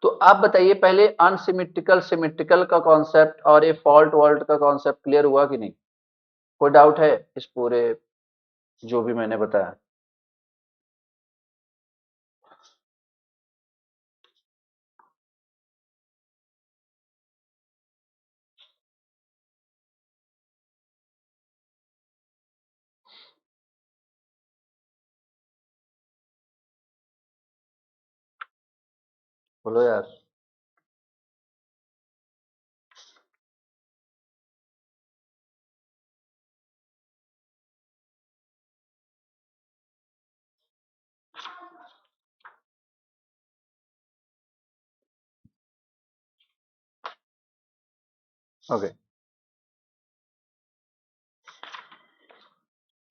A: तो आप बताइए पहले, अनसिमेट्रिकल सिमेट्रिकल का कॉन्सेप्ट और ये फॉल्ट वॉल्ट का कॉन्सेप्ट क्लियर हुआ कि नहीं? कोई डाउट है इस पूरे जो भी मैंने बताया? बोलो यार। ओके,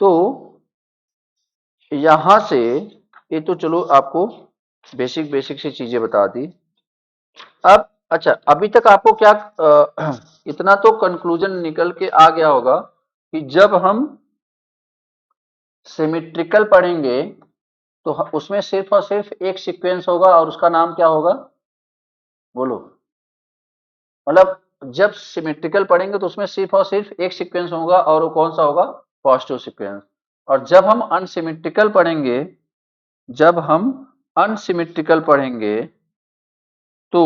A: तो यहां से ये तो चलो आपको बेसिक बेसिक सी चीजें बता दी। अब अच्छा, अभी तक आपको क्या इतना तो कंक्लूजन निकल के आ गया होगा कि जब हम सिमेट्रिकल पढ़ेंगे, तो उसमें सिर्फ और सिर्फ एक सीक्वेंस होगा और उसका नाम क्या होगा, बोलो। मतलब जब सिमेट्रिकल पढ़ेंगे तो उसमें सिर्फ और सिर्फ एक सीक्वेंस होगा और वो कौन सा होगा, पॉजिटिव सीक्वेंस। और जब हम अनसिमेट्रिकल पढ़ेंगे, जब हम अनसिमेट्रिकल पढ़ेंगे, तो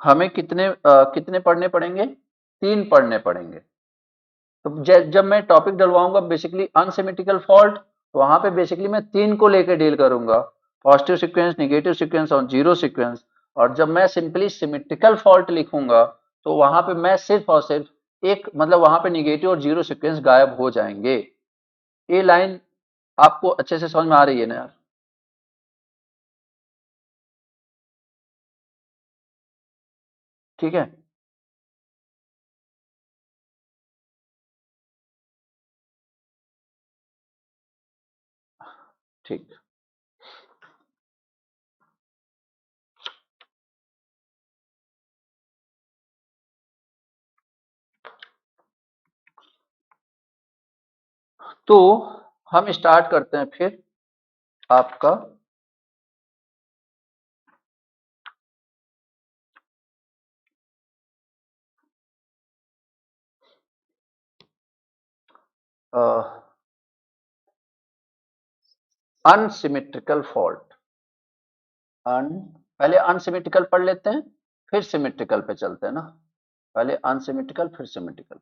A: हमें कितने पढ़ने पड़ेंगे, तीन पढ़ने पड़ेंगे। तो जब मैं टॉपिक डलवाऊंगा बेसिकली अनसिमेट्रिकल फॉल्ट, तो वहां पे बेसिकली मैं तीन को लेकर डील करूंगा, पॉजिटिव सीक्वेंस, निगेटिव सीक्वेंस और जीरो सीक्वेंस। और जब मैं सिंपली सिमेट्रिकल फॉल्ट लिखूंगा, तो वहां पे मैं सिर्फ और सिर्फ एक, मतलब वहां पे निगेटिव और जीरो सीक्वेंस गायब हो जाएंगे। ये लाइन आपको अच्छे से समझ में आ रही है ना यार? ठीक है, ठीक। तो हम स्टार्ट करते हैं फिर आपका अनसिमेट्रिकल फॉल्ट। अन पहले अनसिमेट्रिकल पढ़ लेते हैं, फिर सिमेट्रिकल पे चलते हैं ना। पहले अनसिमेट्रिकल फिर सिमेट्रिकल।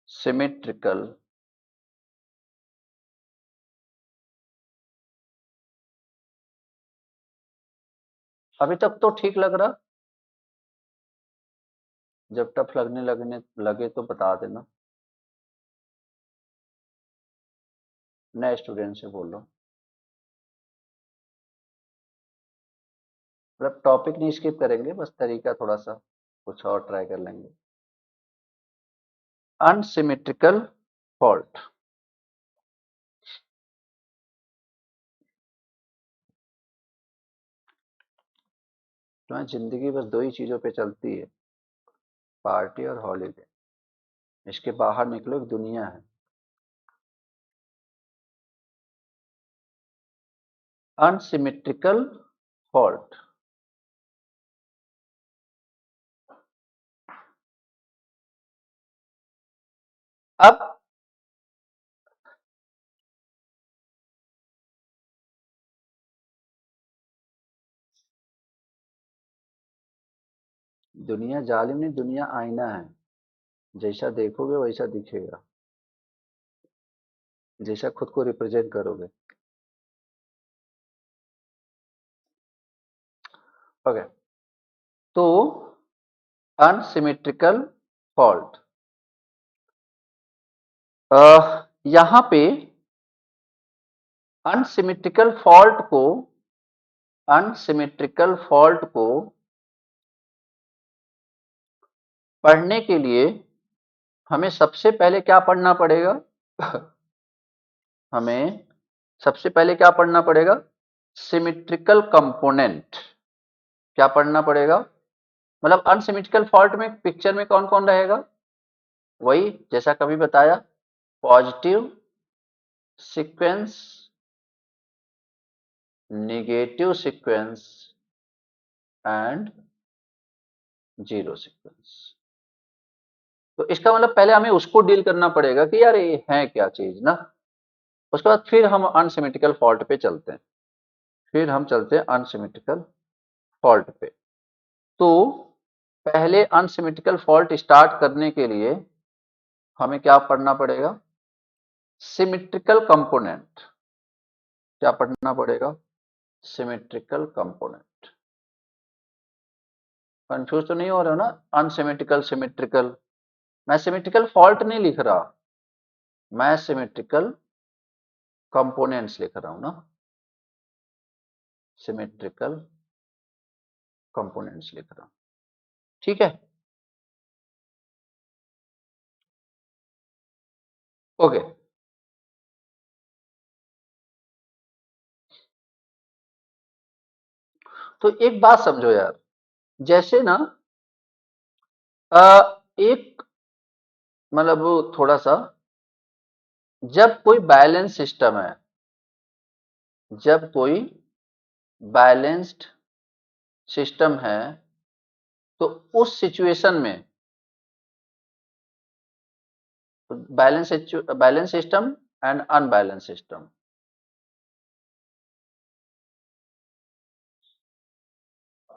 A: अनसिमेट्रिकल, अभी तक तो ठीक लग रहा, जब टफ लगने लगने लगे तो बता देना। नए स्टूडेंट से बोल लो, मतलब टॉपिक नहीं स्किप करेंगे, बस तरीका थोड़ा सा कुछ और ट्राई कर लेंगे। अनसिमेट्रिकल फॉल्ट, तुम्हारी जिंदगी बस दो ही चीजों पे चलती है, पार्टी और हॉलीडे, इसके बाहर निकलो, एक दुनिया है। Unsymmetrical fault. अब दुनिया जालिम नहीं, दुनिया आईना है। जैसा देखोगे वैसा दिखेगा, जैसा खुद को रिप्रेजेंट करोगे। ओके, तो अनसिमेट्रिकल फॉल्ट, यहां पे अनसिमेट्रिकल फॉल्ट को अनसिमेट्रिकल फॉल्ट को पढ़ने के लिए हमें सबसे पहले क्या पढ़ना पड़ेगा? हमें सबसे पहले क्या पढ़ना पड़ेगा? Symmetrical component. क्या पढ़ना पड़ेगा? मतलब अनसिमेट्रिकल फॉल्ट में पिक्चर में कौन कौन रहेगा? वही जैसा कभी बताया, positive sequence, negative sequence and zero sequence. तो इसका मतलब पहले हमें उसको डील करना पड़ेगा कि यार ये है क्या चीज ना। उसके बाद फिर हम अनसिमेट्रिकल फॉल्ट पे चलते हैं, फिर हम चलते हैं अनसिमेट्रिकल फॉल्ट पे। तो पहले अनसिमेट्रिकल फॉल्ट स्टार्ट करने के लिए हमें क्या पढ़ना पड़ेगा? Symmetrical component. क्या पढ़ना पड़ेगा? Symmetrical component. कंफ्यूज तो नहीं हो रहे हो ना? अनसिमेट्रिकल सिमेट्रिकल, मैं सिमेट्रिकल फॉल्ट नहीं लिख रहा, मैं सिमेट्रिकल कंपोनेंट्स लिख रहा हूं ना, सिमेट्रिकल कंपोनेंट्स लिख रहा हूं। ठीक है, ओके। तो एक बात समझो यार, जैसे ना एक मतलब थोड़ा सा, जब कोई बैलेंस सिस्टम है, जब कोई बैलेंस्ड सिस्टम है, तो उस सिचुएशन में balance system and unbalance system,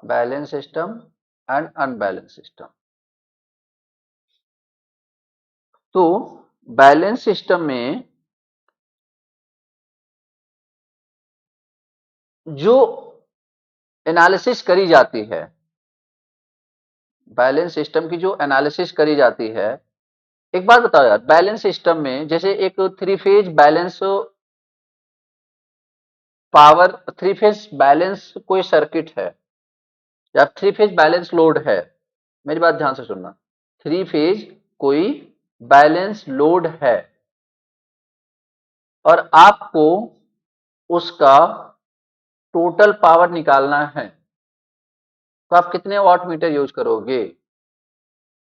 A: balance system and unbalance system. तो बैलेंस सिस्टम में जो एनालिसिस करी जाती है, बैलेंस सिस्टम की जो एनालिसिस करी जाती है, एक बात बताओ यार, बैलेंस सिस्टम में जैसे एक three phase balance power, three phase balance कोई सर्किट है या थ्री फेज बैलेंस लोड है, मेरी बात ध्यान से सुनना, थ्री फेज कोई बैलेंस लोड है और आपको उसका टोटल पावर निकालना है, तो आप कितने वाट मीटर यूज करोगे?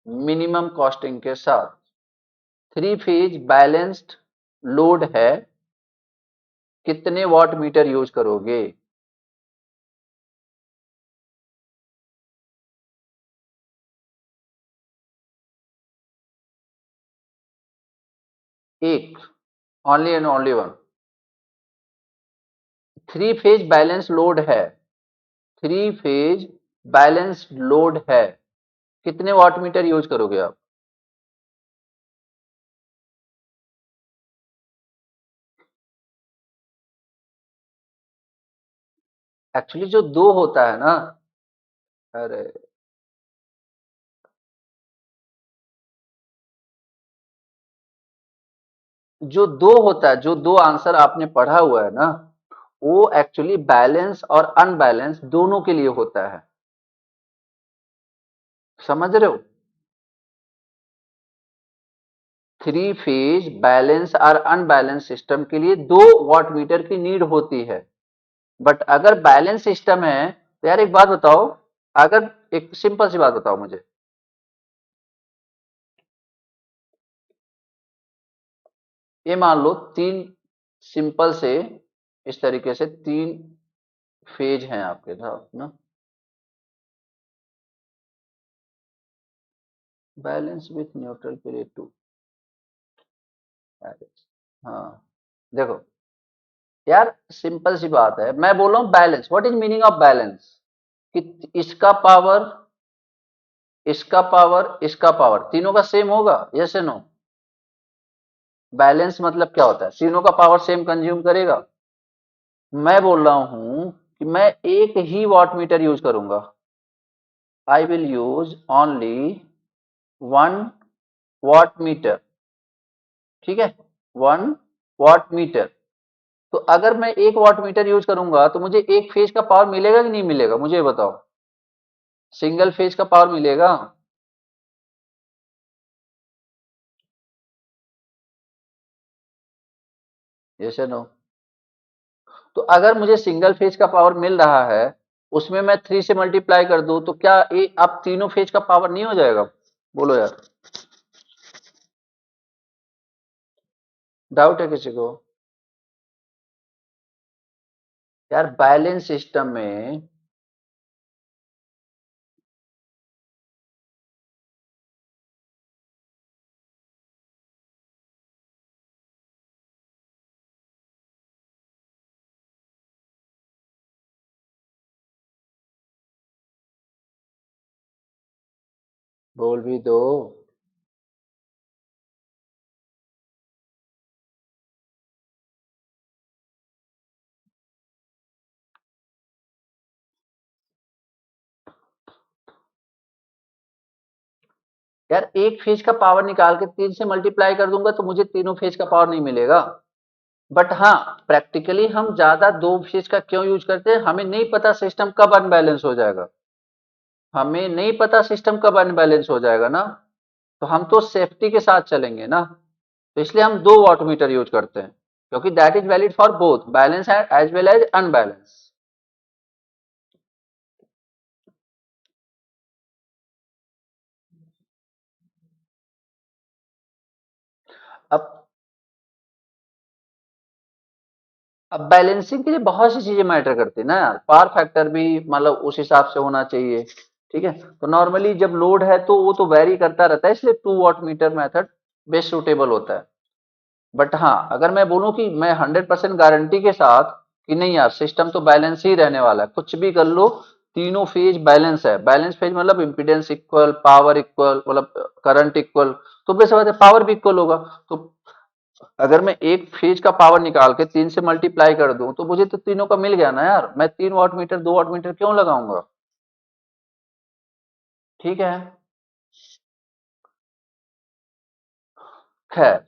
A: मिनिमम कॉस्टिंग के साथ। थ्री फेज बैलेंस्ड लोड है, कितने वाट मीटर यूज करोगे? एक, only and only one. Three phase balance load है, थ्री फेज बैलेंस लोड है, कितने वाट मीटर यूज करोगे आप? एक्चुअली जो दो होता है ना, अरे जो दो होता है, जो दो आंसर आपने पढ़ा हुआ है ना, वो एक्चुअली बैलेंस और अनबैलेंस दोनों के लिए होता है। समझ रहे हो? थ्री फेज बैलेंस और अनबैलेंस सिस्टम के लिए दो वाट मीटर की नीड होती है। बट अगर बैलेंस सिस्टम है तो यार एक बात बताओ, अगर एक सिंपल सी बात बताओ मुझे, ये मान लो तीन सिंपल से, इस तरीके से तीन फेज हैं आपके साथ ना, balance with neutral period to balance. हाँ देखो यार, सिंपल सी बात है, मैं बोल रहा हूँ balance, what is meaning of balance, कि इसका पावर तीनों का सेम होगा, यस या नो। बैलेंस मतलब क्या होता है, तीनों का पावर सेम कंज्यूम करेगा। मैं बोल रहा हूं कि मैं एक ही वाट मीटर यूज करूंगा, I will use only one watt meter, ठीक है, वन वाट मीटर। तो अगर मैं एक वाट मीटर यूज करूंगा तो मुझे एक फेज का पावर मिलेगा कि नहीं मिलेगा, मुझे ये बताओ, सिंगल फेज का पावर मिलेगा। यस या नो। तो अगर मुझे सिंगल फेज का पावर मिल रहा है, उसमें मैं थ्री से मल्टीप्लाई कर दूं, तो क्या ये अब तीनों फेज का पावर नहीं हो जाएगा, बोलो यार। डाउट है किसी को? यार बैलेंस सिस्टम में, बोल भी दो। यार एक फेज का पावर निकाल के तीन से मल्टीप्लाई कर दूंगा तो मुझे तीनों फेज का पावर नहीं मिलेगा। बट हाँ, प्रैक्टिकली हम ज्यादा दो फेज का क्यों यूज करते हैं, हमें नहीं पता सिस्टम कब अनबैलेंस हो जाएगा, हमें नहीं पता सिस्टम कब अनबैलेंस हो जाएगा ना। तो हम तो सेफ्टी के साथ चलेंगे ना, तो इसलिए हम दो वाट मीटर यूज करते हैं, क्योंकि that is valid for both balance as well as unbalance. अब अब बैलेंसिंग के लिए बहुत सी चीजें मैटर करती है ना यार, पावर फैक्टर भी मतलब उस हिसाब से होना चाहिए, ठीक है। तो नॉर्मली जब लोड है तो वो तो वेरी करता रहता है, इसलिए two watt meter method best suitable होता है। बट हाँ, अगर मैं बोलूं कि मैं 100% गारंटी के साथ कि नहीं यार सिस्टम तो बैलेंस ही रहने वाला है, कुछ भी कर लो, तीनों फेज बैलेंस है, बैलेंस फेज मतलब इम्पीडेंस इक्वल, पावर इक्वल, मतलब करंट इक्वल, तो बेस बात है पावर भी इक्वल होगा। तो अगर मैं एक फेज का पावर निकाल के तीन से मल्टीप्लाई कर दूं तो मुझे तो तीनों का मिल गया ना यार, मैं तीन वाट मीटर दो वाट मीटर क्यों लगाऊंगा, ठीक है। खैर,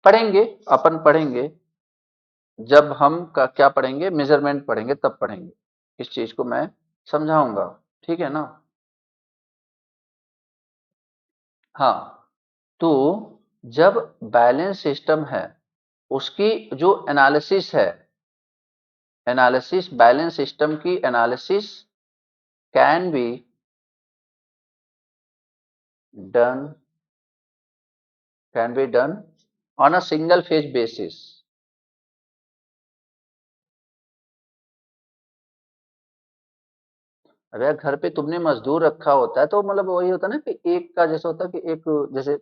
A: पढ़ेंगे, अपन पढ़ेंगे, जब हम का क्या पढ़ेंगे, मेजरमेंट पढ़ेंगे तब पढ़ेंगे, इस चीज को मैं समझाऊंगा, ठीक है ना। हाँ, तो जब बैलेंस सिस्टम है, उसकी जो एनालिसिस है, एनालिसिस बैलेंस सिस्टम की analysis can be done, can be done on a single phase basis. अब यार घर पे तुमने मजदूर रखा होता है तो मतलब वही होता है ना कि एक का जैसे होता है कि एक जैसे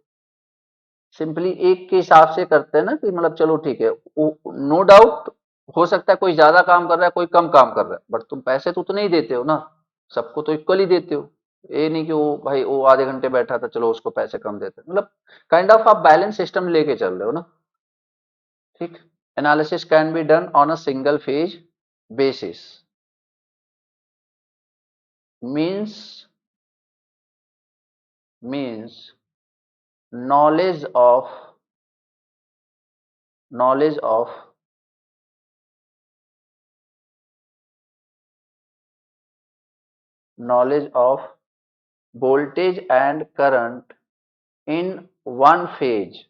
A: सिंपली एक के हिसाब से करते हैं ना, कि मतलब चलो ठीक है, नो डाउट हो सकता है कोई ज्यादा काम कर रहा है कोई कम काम कर रहा है, बट तुम पैसे तो उतने ही देते हो ना, सबको तो इक्वल ही देते हो। ये नहीं कि वो भाई वो आधे घंटे बैठा था चलो उसको पैसे कम देते हैं। मतलब काइंड ऑफ आप बैलेंस सिस्टम लेके चल रहे हो ना, ठीक। Analysis can be done on a single phase basis, means means knowledge of knowledge of knowledge of voltage and current in one phase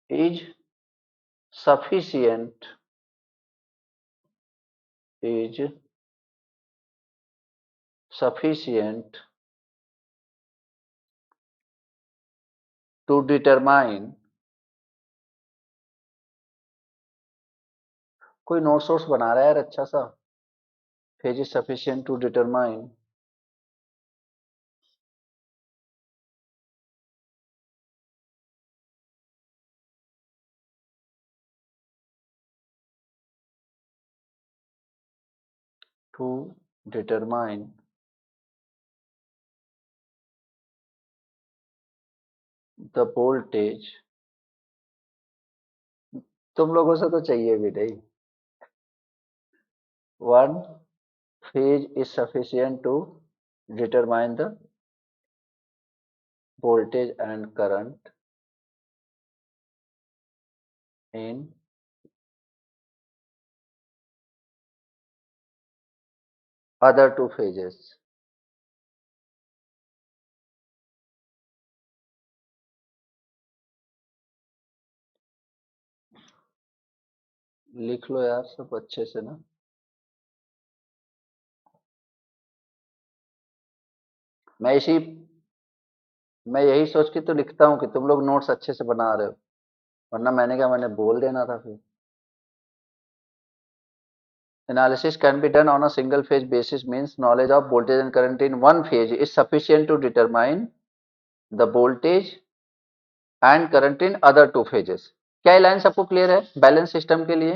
A: is sufficient, is sufficient to determine कोई नोट सोर्स बना रहा है यार अच्छा सा। Phase is sufficient to determine to determine the voltage. तुम लोगों से तो चाहिए भी नहीं। One phase is sufficient to determine the voltage and current in other two phases। लिख लो यार सब अच्छे से ना। मैं इसी मैं यही सोच के तो लिखता हूँ कि तुम लोग नोट्स अच्छे से बना रहे हो, वरना मैंने क्या, मैंने बोल देना था फिर। Analysis can be done on a single phase basis means knowledge of voltage and current in one phase is sufficient to determine the voltage and current in other two phases। क्या ये लाइन सबको क्लियर है बैलेंस सिस्टम के लिए?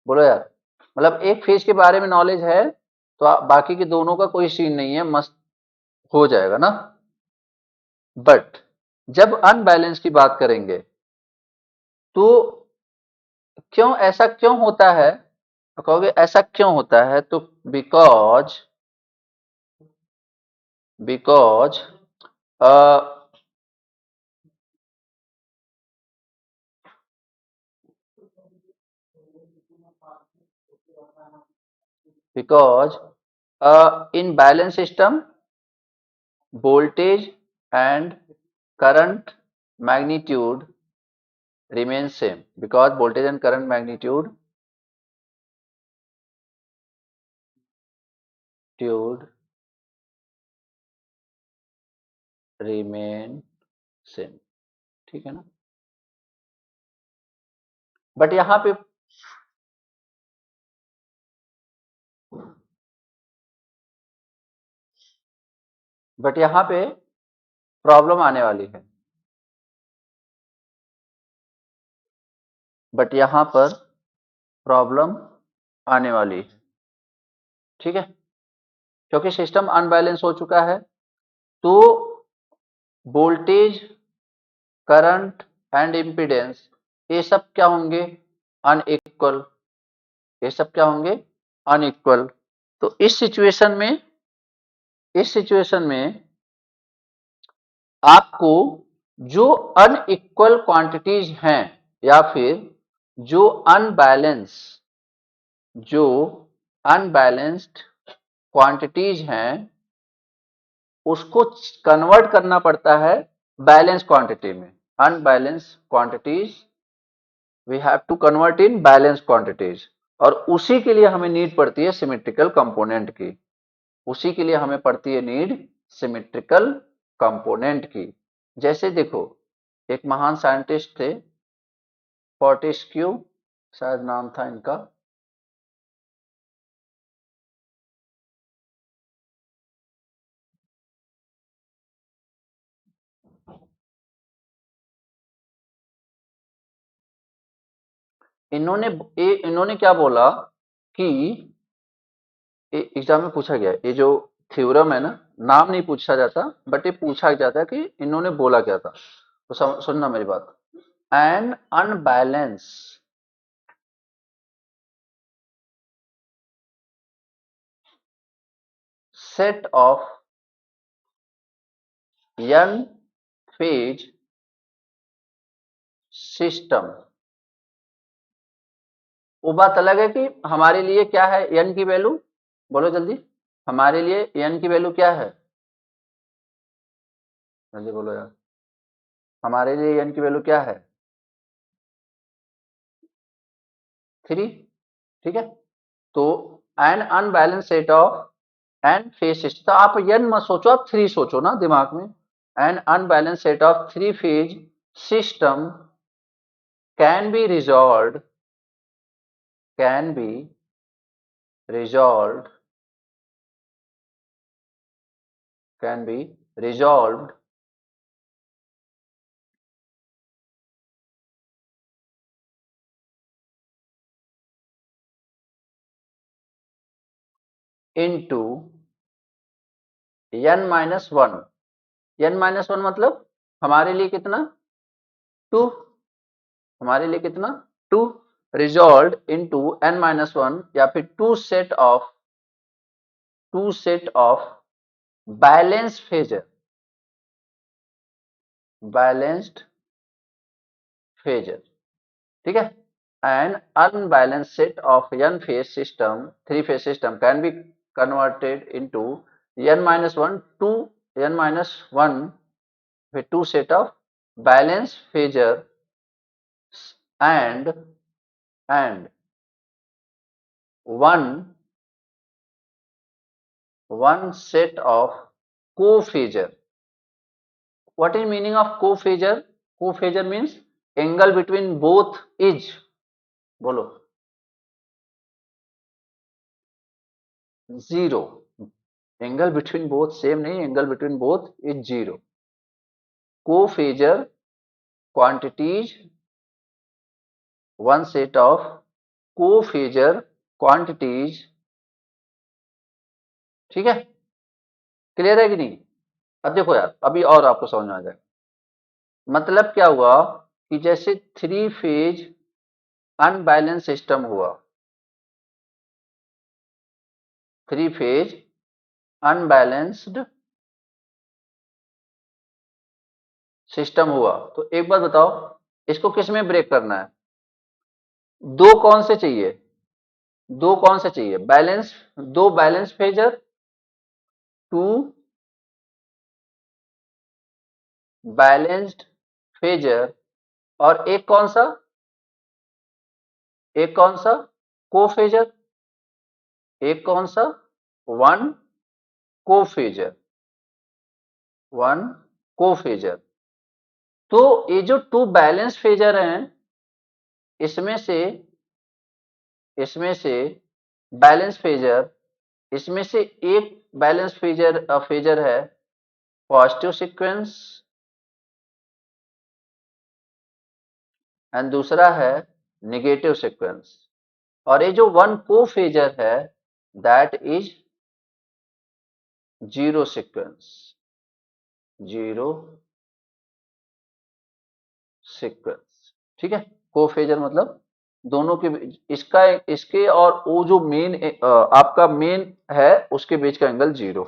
A: बोलो यार। मतलब एक फेज के बारे में नॉलेज है तो बाकी के दोनों का कोई सीन नहीं है, मस्त हो जाएगा ना। बट जब अनबैलेंस की बात करेंगे तो क्यों ऐसा क्यों होता है, तो कहोगे ऐसा क्यों होता है, तो because because because in balance system voltage and current magnitude remains same, because voltage and current magnitude remain same। ठीक है ना। बट यहां पे बट यहां पे प्रॉब्लम आने वाली है। बट यहां पर प्रॉब्लम आने वाली है। ठीक है, क्योंकि सिस्टम अनबैलेंस हो चुका है तो वोल्टेज, करंट एंड इम्पीडेंस ये सब क्या होंगे, अनइक्वल। ये सब क्या होंगे, अनइक्वल। तो इस सिचुएशन में आपको जो अनइक्वल क्वांटिटीज हैं या फिर जो अनबैलेंस जो अनबैलेंस्ड क्वांटिटीज हैं उसको कन्वर्ट करना पड़ता है बैलेंस क्वांटिटी में। Unbalance quantities we have to convert in balance quantities, और उसी के लिए हमें नीड पड़ती है सिमेट्रिकल कंपोनेंट की। उसी के लिए हमें पड़ती है नीड सिमेट्रिकल कंपोनेंट की। जैसे देखो, एक महान साइंटिस्ट थे, फोर्टेस्क्यू शायद नाम था इनका। इन्होंने क्या बोला कि एग्जाम में पूछा गया, ये जो थ्योरम है ना, नाम नहीं पूछा जाता बट ये पूछा जाता है कि इन्होंने बोला क्या था। तो सुनना मेरी बात। An unbalance set of n phase system. वो बात अलग है कि हमारे लिए क्या है n की वैल्यू, बोलो जल्दी। हमारे लिए n की वैल्यू क्या है, जल्दी बोलो यार। हमारे लिए n की वैल्यू क्या है, 3। ठीक है, तो an unbalance set of N phase system. तो आप n मत सोचो, आप 3 सोचो ना दिमाग में। an unbalanced set of three phase system can be resolved can be resolved can be resolved into n minus 1. n minus 1 मतलब हमारे लिए कितना? 2. हमारे लिए कितना? 2. रिजॉल्व इनटू n minus 1 या फिर two set of balanced phasor ठीक है. An unbalanced set of three phase system can be converted into n minus 1 to n minus 1 with two set of balanced phasor and one set of co-phasor. What is meaning of co-phasor? Co-phasor means angle between both is, बोलो, 0. एंगल बिटवीन बोथ सेम नहीं, angle between both is 0. Co-phasor quantities, one set of co-phasor quantities. ठीक है, क्लियर है कि नहीं? अब देखो यार, अभी और आपको समझ में आ जाएगा. मतलब क्या हुआ कि जैसे थ्री फेज अनबैलेंस सिस्टम हुआ, थ्री फेज अनबैलेंस्ड सिस्टम हुआ, तो एक बात बताओ, इसको किस में ब्रेक करना है? दो कौन से चाहिए? बैलेंस, दो balance phasor, two balanced phasor, और एक कौन सा? को फेजर. एक कौन सा? वन को फेजर. तो ये जो टू बैलेंस फेजर हैं, इसमें से बैलेंस फेजर, इसमें से एक बैलेंस फेजर है पॉजिटिव सीक्वेंस एंड दूसरा है नेगेटिव सीक्वेंस, और ये जो वन को फेजर है दैट इज जीरो सीक्वेंस. ठीक है. को फेजर मतलब दोनों के बीच, इसके और वो जो मेन आपका मेन है उसके बीच का एंगल 0.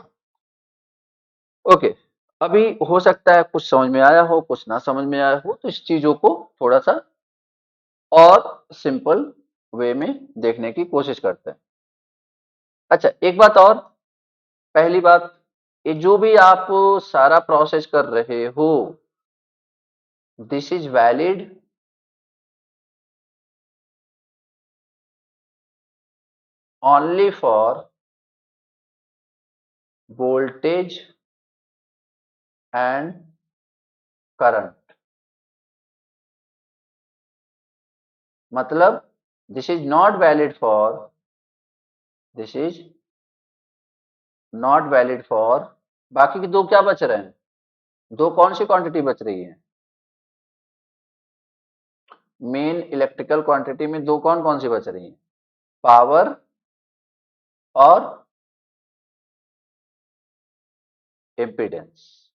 A: ओके. अभी हो सकता है कुछ समझ में आया हो, कुछ ना समझ में आया हो, तो इस चीजों को थोड़ा सा और सिंपल वे में देखने की कोशिश करते हैं. अच्छा, एक बात और. पहली बात, ये जो भी आप सारा प्रोसेस कर रहे हो, this is valid only for voltage and current. मतलब this is not valid for बाकी के दो. क्या बच रहे हैं? दो कौन सी क्वांटिटी बच रही है? मेन इलेक्ट्रिकल क्वांटिटी में दो कौन सी बच रही है? पावर और इम्पीडेंस.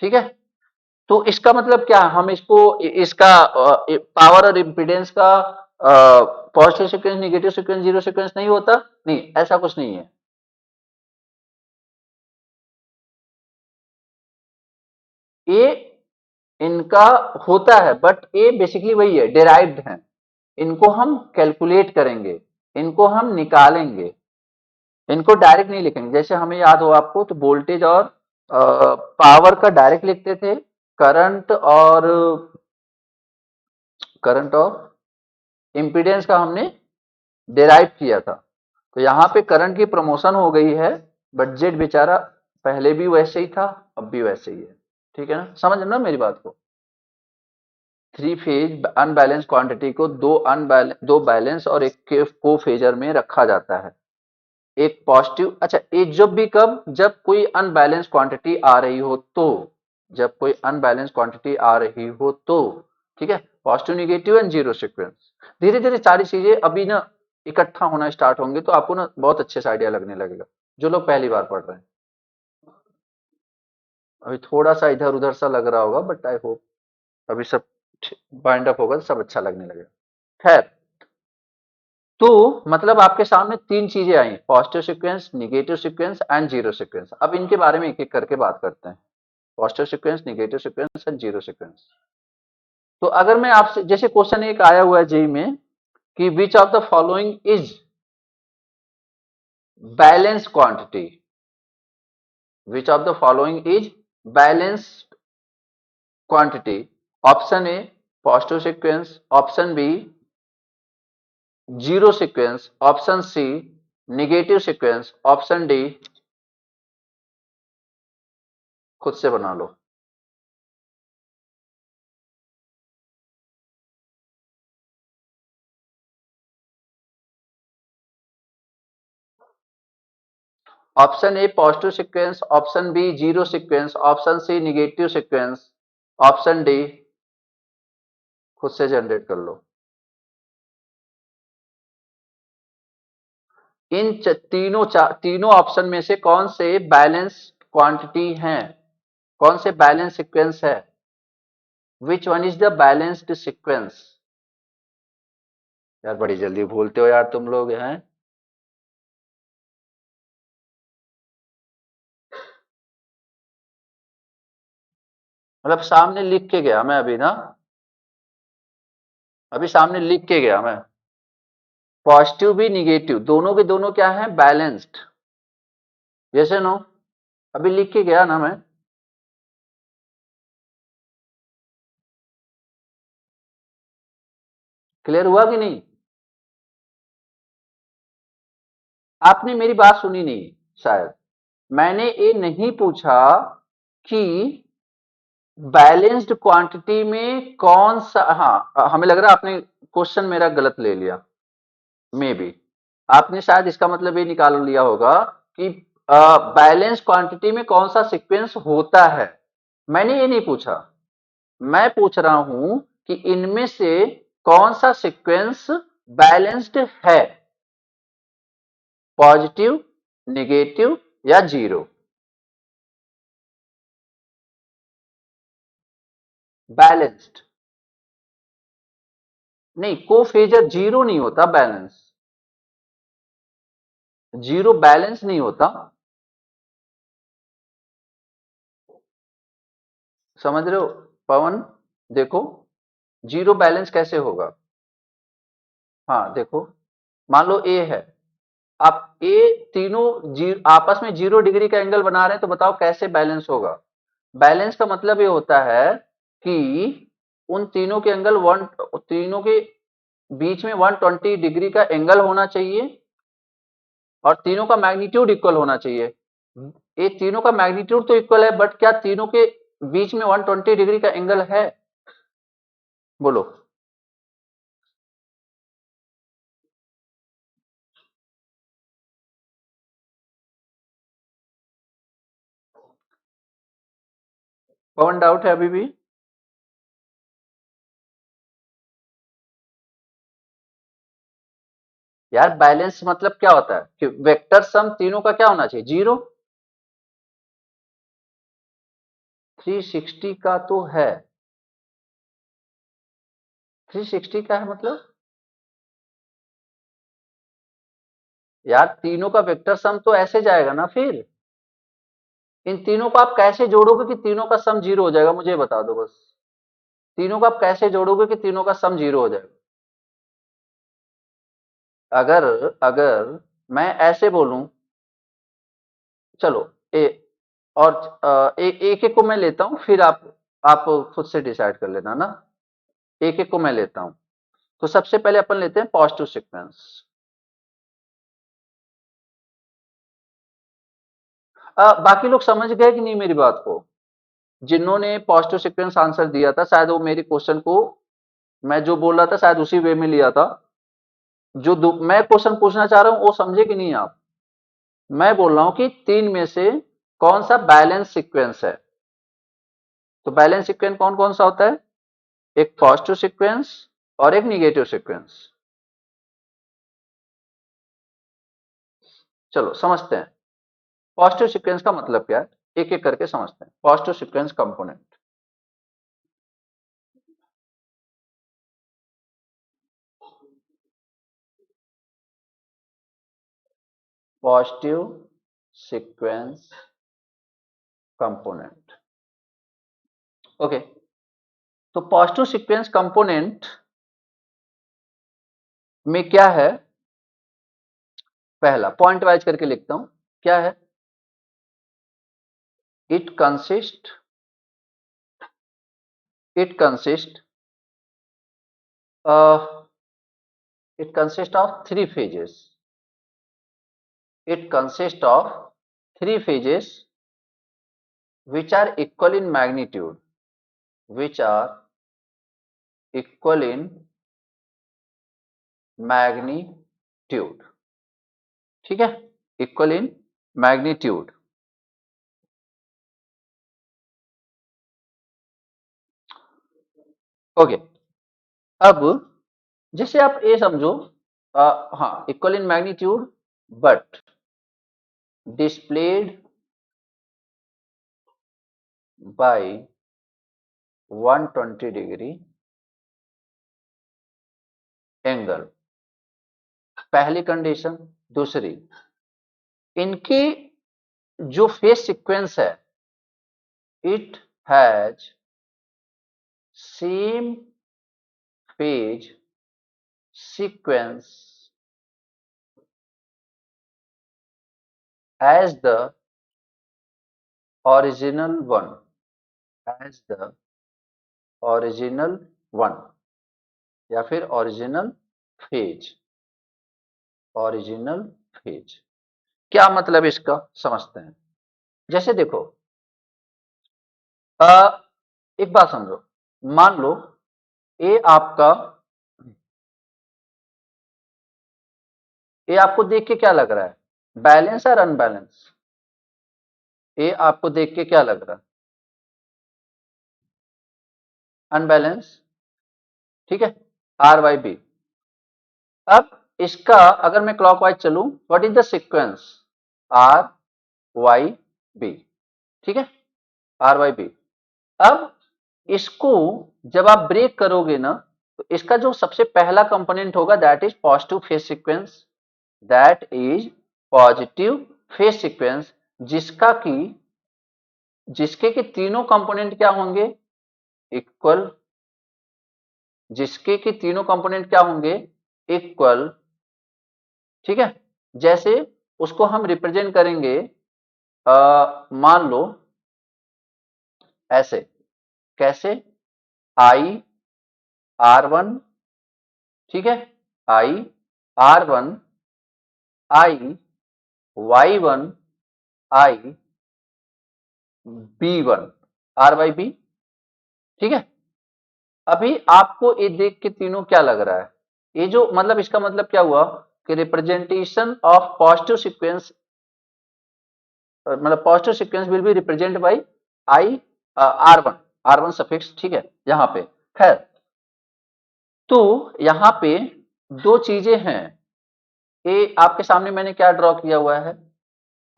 A: ठीक है. तो इसका मतलब क्या, हम इसका पावर और इम्पीडेंस का positive sequence, negative sequence, zero sequence नहीं होता? नहीं, ऐसा कुछ नहीं है. ये इनका होता है, बट ये बेसिकली वही है, डेराइव्ड है. इनको हम कैलकुलेट करेंगे, इनको हम निकालेंगे, इनको डायरेक्ट नहीं लिखेंगे. जैसे हमें याद हो आपको, तो वोल्टेज और पावर का डायरेक्ट लिखते थे, करंट और इम्पीडेंस का हमने डेराइव किया था. तो यहाँ पे करंट की प्रमोशन हो गई है, बट जेड बेचारा पहले भी वैसे ही था, अब भी वैसे ही है। ठीक है ना, समझ ना मेरी बात को। थ्री फेज अनबैलेंस क्वांटिटी को दो बैलेंस और एक को फेजर में रखा जाता है। एक पॉजिटिव, अच्छा ये जब भी, कब, जब कोई अनबैलेंस क्वांटिटी आ रही हो तो, जब कोई अनबैलेंस क्वांटिटी आ रही हो तो, ठीक है, positive, negative and zero sequence. धीरे धीरे सारी चीजें अभी ना इकट्ठा होना स्टार्ट होंगे तो आपको ना बहुत अच्छे से आइडिया लगने लगेगा, जो लोग पहली बार पढ़ रहे हैं। अभी थोड़ा सा इधर उधर सा लग रहा होगा, बट आई होप अभी सब बाइंड अप होगा तो सब अच्छा लगने लगेगा। खैर, तो मतलब आपके सामने तीन चीजें आई, positive sequence, negative sequence and zero sequence. अब इनके बारे में एक एक करके बात करते हैं, positive sequence, negative sequence and zero sequence. तो अगर मैं आपसे, जैसे क्वेश्चन एक आया हुआ है जेई में कि which of the following is balance quantity, which of the following is balance quantity. Option A positive sequence, option B zero sequence, option C negative sequence, option D खुद से बना लो। Option A positive sequence, option B zero sequence, option C negative sequence, option D खुद से जनरेट कर लो। इन तीनों ऑप्शन में से कौन से बैलेंस क्वांटिटी हैं, कौन से बैलेंस सीक्वेंस है, which one is the balanced sequence. यार बड़ी जल्दी भूलते हो यार तुम लोग हैं। मतलब सामने लिख के गया मैं अभी ना, अभी सामने लिख के गया मैं। पॉजिटिव भी निगेटिव दोनों के दोनों क्या है, बैलेंस्ड। जैसे नो, अभी लिख के गया ना मैं। क्लियर हुआ कि नहीं? आपने मेरी बात सुनी नहीं शायद। मैंने ये नहीं पूछा कि बैलेंस्ड क्वांटिटी में कौन सा, हाँ हमें लग रहा है आपने क्वेश्चन मेरा गलत ले लिया, मे बी आपने शायद इसका मतलब ये निकाल लिया होगा कि बैलेंस क्वांटिटी में कौन सा सीक्वेंस होता है। मैंने ये नहीं पूछा, मैं पूछ रहा हूं कि इनमें से कौन सा सीक्वेंस बैलेंस्ड है, पॉजिटिव, नेगेटिव या जीरो। बैलेंस्ड नहीं, कोफेजर जीरो नहीं होता, बैलेंस, जीरो बैलेंस नहीं होता। समझ रहे हो पवन? देखो, जीरो बैलेंस कैसे होगा। हाँ देखो, मान लो ए है, आप ए तीनों आपस में 0 डिग्री का एंगल बना रहे हैं, तो बताओ कैसे बैलेंस होगा। बैलेंस का मतलब ये होता है कि उन तीनों के एंगल वन, तीनों के बीच में 120 डिग्री का एंगल होना चाहिए और तीनों का मैग्नीट्यूड इक्वल होना चाहिए। ये तीनों का मैग्नीट्यूड तो इक्वल है, बट क्या तीनों के बीच में 120 डिग्री का एंगल है? बोलो। पवन डाउट है अभी भी? यार बैलेंस मतलब क्या होता है कि वेक्टर सम तीनों का क्या होना चाहिए, जीरो। 360 का तो है, 360 का है मतलब, यार तीनों का वेक्टर सम तो ऐसे जाएगा ना फिर। इन तीनों को आप कैसे जोड़ोगे कि तीनों का सम जीरो हो जाएगा, मुझे बता दो बस। तीनों को आप कैसे जोड़ोगे कि तीनों का सम जीरो हो जाएगा? अगर अगर मैं ऐसे बोलूं, चलो ए, और एक एक को मैं लेता हूं, फिर आप खुद से डिसाइड कर लेना ना। एक एक को मैं लेता हूं। तो सबसे पहले अपन लेते हैं पॉजिटिव सीक्वेंस। बाकी लोग समझ गए कि नहीं मेरी बात को? जिन्होंने पॉजिटिव सीक्वेंस आंसर दिया था शायद वो मेरी क्वेश्चन को, मैं जो बोल रहा था शायद उसी वे में लिया था। मैं क्वेश्चन पूछना चाह रहा हूं वो समझे कि नहीं आप? मैं बोल रहा हूं कि तीन में से कौन सा बैलेंस सीक्वेंस है। तो बैलेंस सीक्वेंस कौन कौन सा होता है? एक पॉजिटिव सीक्वेंस और एक निगेटिव सीक्वेंस। चलो समझते हैं पॉजिटिव सीक्वेंस का मतलब क्या है, एक एक करके समझते हैं। Positive sequence component, positive sequence component. Okay, तो पॉजिटिव सीक्वेंस कंपोनेंट में क्या है? पहला पॉइंट वाइज करके लिखता हूं, क्या है? It consist it consist it consist of three phases. It consists of three phases which are equal in magnitude, which are equal in magnitude. ठीक है, इक्वल इन मैग्नीट्यूड। ओके, अब जैसे आप ये समझो, हाँ equal in magnitude but displaced by 120 degree angle, पहली कंडीशन। दूसरी, इनकी जो फेस सीक्वेंस है, it has same phase sequence as the original one, as the original one, या फिर ओरिजिनल फेज, ओरिजिनल फेज। क्या मतलब इसका समझते हैं। जैसे देखो, आ, एक बात समझो, मान लो ये आपका, ये आपको देख के क्या लग रहा है, बैलेंस और अनबैलेंस? ये आपको देख के क्या लग रहा है? अनबैलेंस, ठीक है, आर वाई बी। अब इसका अगर मैं क्लॉकवाइज चलूं, what is the sequence? R Y B, ठीक है, आर वाई बी। अब इसको जब आप ब्रेक करोगे ना, तो इसका जो सबसे पहला कंपोनेंट होगा that is positive phase sequence, that is positive phase sequence, जिसका की जिसके के तीनों कंपोनेंट क्या होंगे? इक्वल, जिसके के तीनों कंपोनेंट क्या होंगे? इक्वल, ठीक है। जैसे उसको हम रिप्रेजेंट करेंगे, मान लो ऐसे, कैसे? आई आर वन, ठीक है, I R one, I Y one, I B one, R Y B, ठीक है। अभी आपको ये देख के तीनों क्या लग रहा है? ये जो मतलब इसका मतलब क्या हुआ कि रिप्रेजेंटेशन ऑफ पॉजिटिव सीक्वेंस, मतलब positive sequence will be represent by I R one, R one suffix, ठीक है, यहां पे। खैर, तो यहां पे दो चीजें हैं, ये आपके सामने मैंने क्या ड्रॉ किया हुआ है?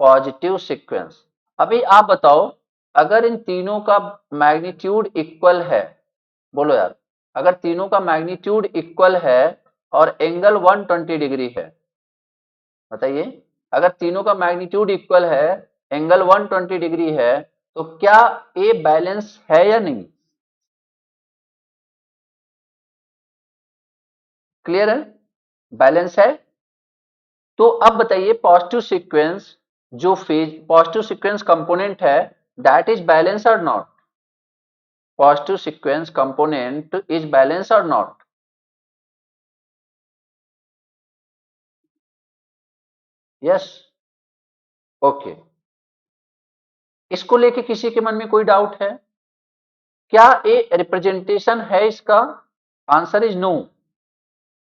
A: Positive sequence. अभी आप बताओ, अगर इन तीनों का मैग्नीट्यूड इक्वल है, बोलो यार, अगर तीनों का मैग्नीट्यूड इक्वल है और एंगल 120 डिग्री है, बताइए, अगर तीनों का मैग्नीट्यूड इक्वल है, एंगल 120 डिग्री है, तो क्या ए बैलेंस है या नहीं? क्लियर है, बैलेंस है। तो अब बताइए, पॉजिटिव सीक्वेंस जो फेज पॉजिटिव सीक्वेंस कंपोनेंट है, दैट इज बैलेंस और not? Positive sequence component is balance और नॉट? Yes, okay. इसको लेके किसी के मन में कोई डाउट है? क्या ए रिप्रेजेंटेशन है इसका? Answer is no.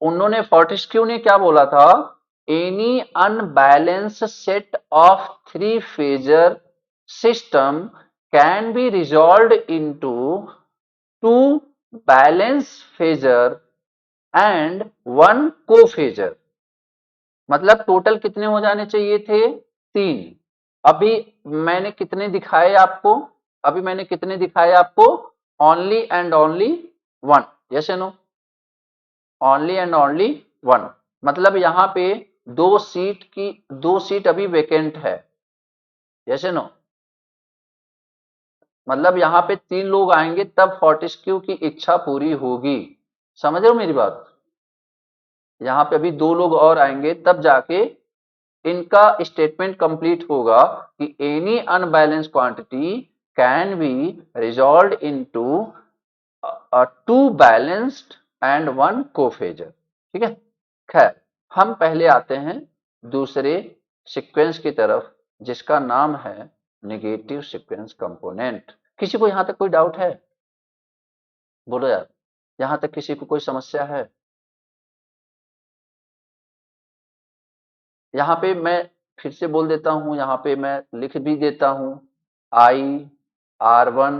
A: उन्होंने फोर्टेस्क्यू ने क्या बोला था? Any unbalance set of three phasor system can be resolve into two balance phasor and one cophasor. मतलब टोटल कितने हो जाने चाहिए थे? 3। अभी मैंने कितने दिखाए आपको? अभी मैंने कितने दिखाए आपको? Only and only 1। यस या नो? Only and only 1। मतलब यहां पे दो सीट अभी वेकेंट है। यस या नो? मतलब यहां पे 3 लोग आएंगे तब फोर्टेस्क्यू की इच्छा पूरी होगी। समझ रहे हो मेरी बात? यहां पे अभी 2 लोग और आएंगे तब जाके इनका स्टेटमेंट कंप्लीट होगा कि any unbalance quantity can be resolve into two balanced and one cophasor. ठीक है। खैर, हम पहले आते हैं दूसरे सीक्वेंस की तरफ जिसका नाम है नेगेटिव सीक्वेंस कंपोनेंट। किसी को यहां तक कोई डाउट है? बोलो यार, यहां तक किसी को कोई समस्या है? यहाँ पे मैं फिर से बोल देता हूं, यहाँ पे मैं लिख भी देता हूं। I R1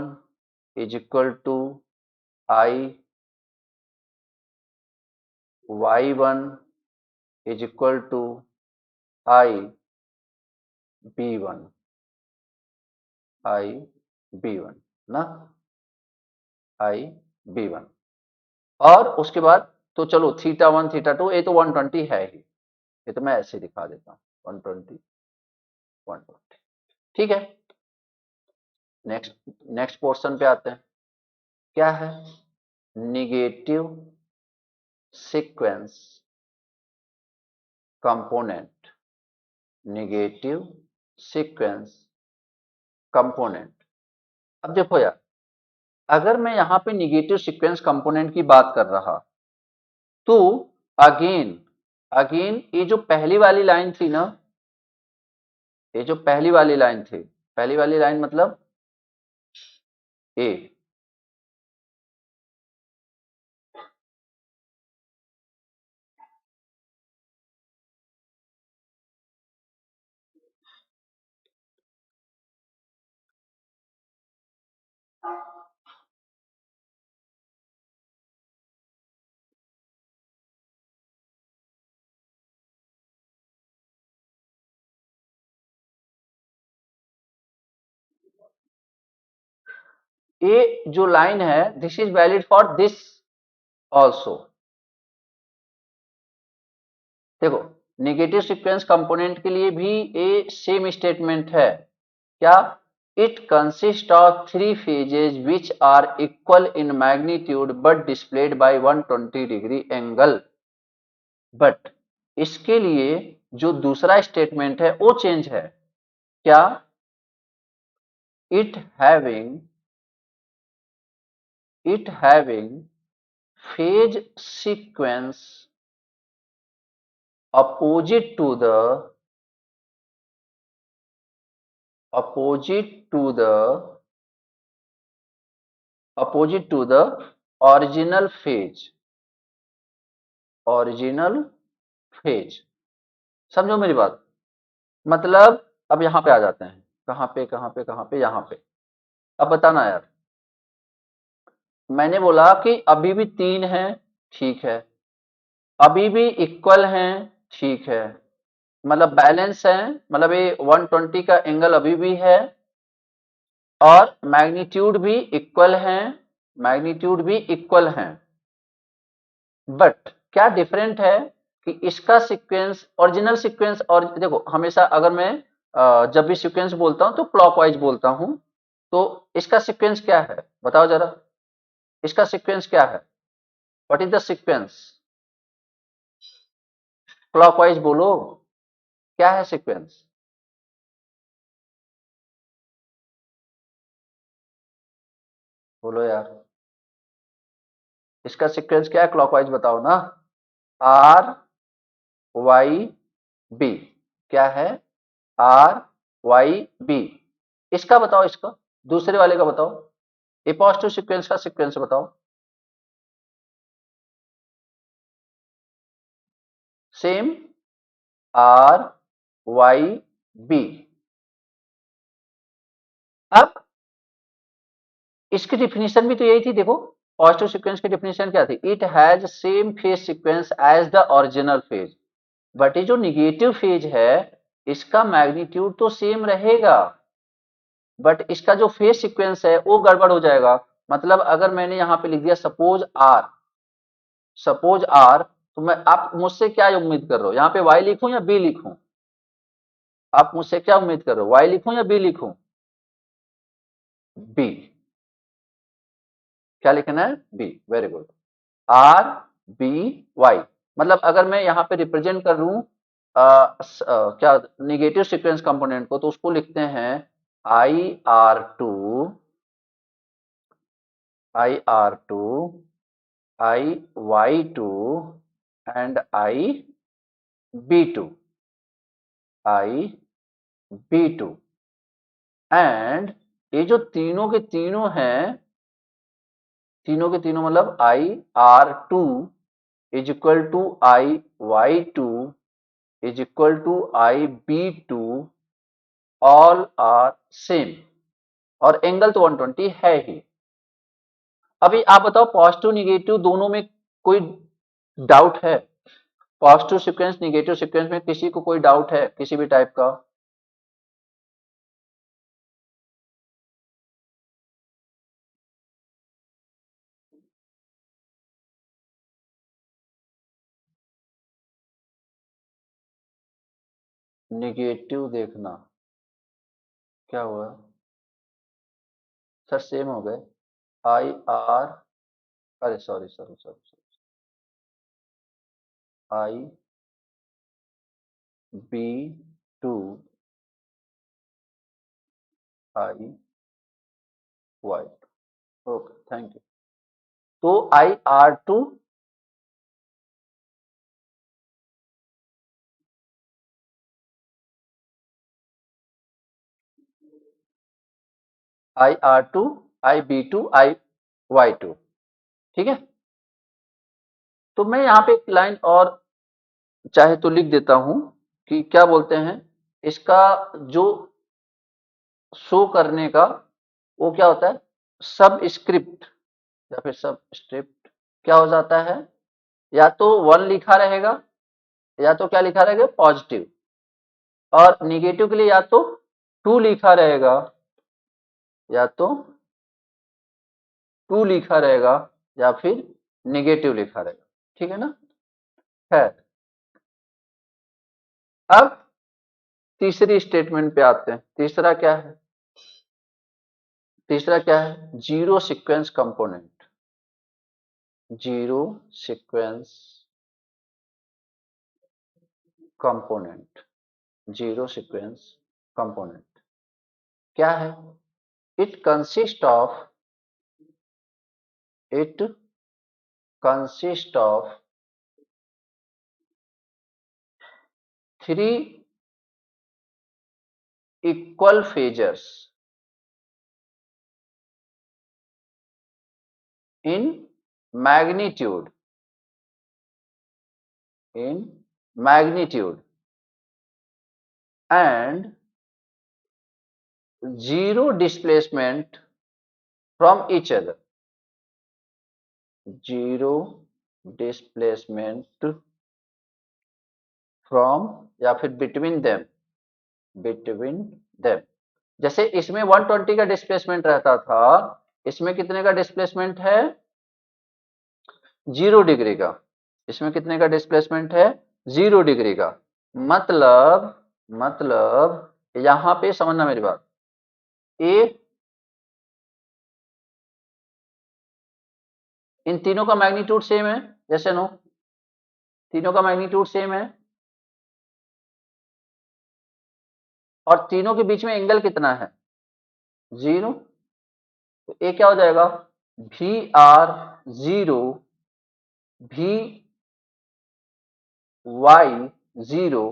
A: is equal to I Y1 is equal to I B1। I B1 ना, आई B1। और उसके बाद तो चलो θ1 θ2 ये तो 120 है ही, ये तो मैं ऐसे दिखा देता हूँ 120 120। ठीक है। नेक्स्ट नेक्स्ट पोर्शन पे आते हैं। क्या है? Negative sequence component. Negative sequence component. अब देखो यार, अगर मैं यहां पे निगेटिव सीक्वेंस कंपोनेंट की बात कर रहा तो अगेन अगेन ये जो पहली वाली लाइन थी ना, ये जो पहली वाली लाइन थी, पहली वाली लाइन मतलब ए, ये जो लाइन है this is valid for this also. देखो, नेगेटिव सीक्वेंस कंपोनेंट के लिए भी ये सेम स्टेटमेंट है। क्या? It consist of three phases which are equal in magnitude but displaced by 120 degree angle. But इसके लिए जो दूसरा स्टेटमेंट है वो चेंज है। क्या? It having it having phase sequence opposite to the opposite to the opposite to the original phase। Original phase. समझो मेरी बात? मतलब अब यहां पे आ जाते हैं। कहां पे कहां पे कहां पे? यहां पे। अब बताना यार, मैंने बोला कि अभी भी 3 है, ठीक है। अभी भी इक्वल हैं, ठीक है। मतलब बैलेंस है, मतलब ये 120 का एंगल अभी भी है और मैग्नीट्यूड भी इक्वल है, मैग्नीट्यूड भी इक्वल है। बट क्या डिफरेंट है कि इसका सीक्वेंस ओरिजिनल सीक्वेंस, और देखो हमेशा अगर मैं जब भी सीक्वेंस बोलता हूं तो क्लॉकवाइज बोलता हूं। तो इसका सीक्वेंस क्या है बताओ जरा? इसका सीक्वेंस क्या है? What is the sequence? Clockwise बोलो, क्या है सीक्वेंस? बोलो यार, इसका सीक्वेंस क्या है? क्लॉकवाइज बताओ ना। R Y B. क्या है? R Y B. इसका बताओ, इसका दूसरे वाले का बताओ, ए पॉजिटिव सीक्वेंस का सीक्वेंस बताओ। Same, R Y B. अब इसकी डिफिनीशन भी तो यही थी, देखो पॉजिटिव सीक्वेंस की डिफिनीशन क्या थी, it has same phase sequence as the original phase. But ये जो निगेटिव फेज है इसका मैग्नीट्यूड तो सेम रहेगा, बट इसका जो फेज सीक्वेंस है वो गड़बड़ हो जाएगा। मतलब अगर मैंने यहां पे लिख दिया सपोज आर, सपोज आर, तो मैं, आप मुझसे क्या उम्मीद कर रहे हो, यहाँ पे वाई लिखूं या बी लिखूं? आप मुझसे क्या उम्मीद कर रहे हो, वाई लिखूं या बी लिखूं? बी। क्या लिखना है, B, very good. R B Y, मतलब अगर मैं यहाँ पे रिप्रेजेंट कर लूं क्या निगेटिव सीक्वेंस कंपोनेंट को, तो उसको लिखते हैं I R two I Y two and I B two, I B two. And ये जो तीनों के तीनों हैं, तीनों के तीनों मतलब I R two is equal to I Y two is equal to I B two, all are same, और एंगल तो 120 है ही। अभी आप बताओ पॉजिटिव निगेटिव दोनों में कोई डाउट है? पॉजिटिव सीक्वेंस निगेटिव सीक्वेंस में किसी को कोई डाउट है किसी भी टाइप का? निगेटिव देखना, क्या हुआ सर, सेम हो गए। आई आर, अरे sorry sorry sorry sorry, I B two I Y, okay thank you. तो I R two, I R two I B two I Y two, ठीक है। तो मैं यहाँ पे एक लाइन और चाहे तो लिख देता हूं कि क्या बोलते हैं इसका जो शो करने का, वो क्या होता है, सब स्क्रिप्ट या फिर सब स्क्रिप्ट क्या हो जाता है, या तो वन लिखा रहेगा या तो क्या लिखा रहेगा पॉजिटिव, और निगेटिव के लिए या तो टू लिखा रहेगा या तो टू लिखा रहेगा या फिर निगेटिव लिखा रहेगा, ठीक है ना। है। अब तीसरी स्टेटमेंट पे आते हैं, तीसरा क्या है, तीसरा क्या है, zero sequence component, zero sequence component, zero sequence component क्या है, it consist of, it consist of three equal phasors in magnitude, in magnitude and zero displacement from each other, zero displacement from या फिर between them, between them। जैसे इसमें 120 का डिस्प्लेसमेंट रहता था, इसमें कितने का डिस्प्लेसमेंट है, 0 डिग्री का। इसमें कितने का डिस्प्लेसमेंट है, 0 डिग्री का। मतलब, मतलब यहां पे समझना मेरी बात, ए, इन तीनों का मैग्नीट्यूड सेम है, जैसे नो, तीनों का मैग्नीट्यूड सेम है, और तीनों के बीच में एंगल कितना है, 0। तो ए क्या हो जाएगा, V R 0, V Y 0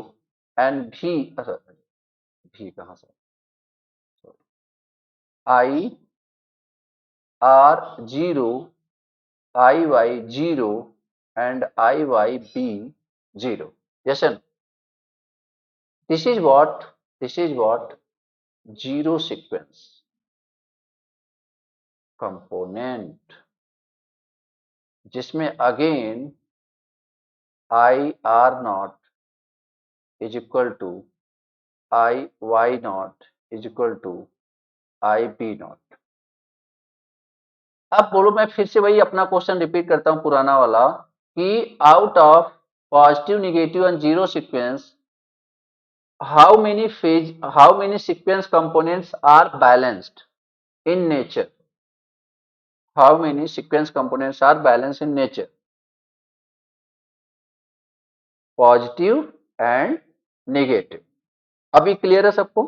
A: and V, अच्छा वी कहाँ से, I R 0, I Y 0 and I Y B 0. Yes and no? This is what zero sequence component, जिसमें again I R naught is equal to I Y naught is equal to I B naught. अब बोलो, मैं फिर से वही अपना क्वेश्चन रिपीट करता हूं पुराना वाला, कि out of positive, negative and zero sequence, how many sequence components are balanced in nature? How many sequence components are balanced in nature? Positive and negative. अभी क्लियर है सबको?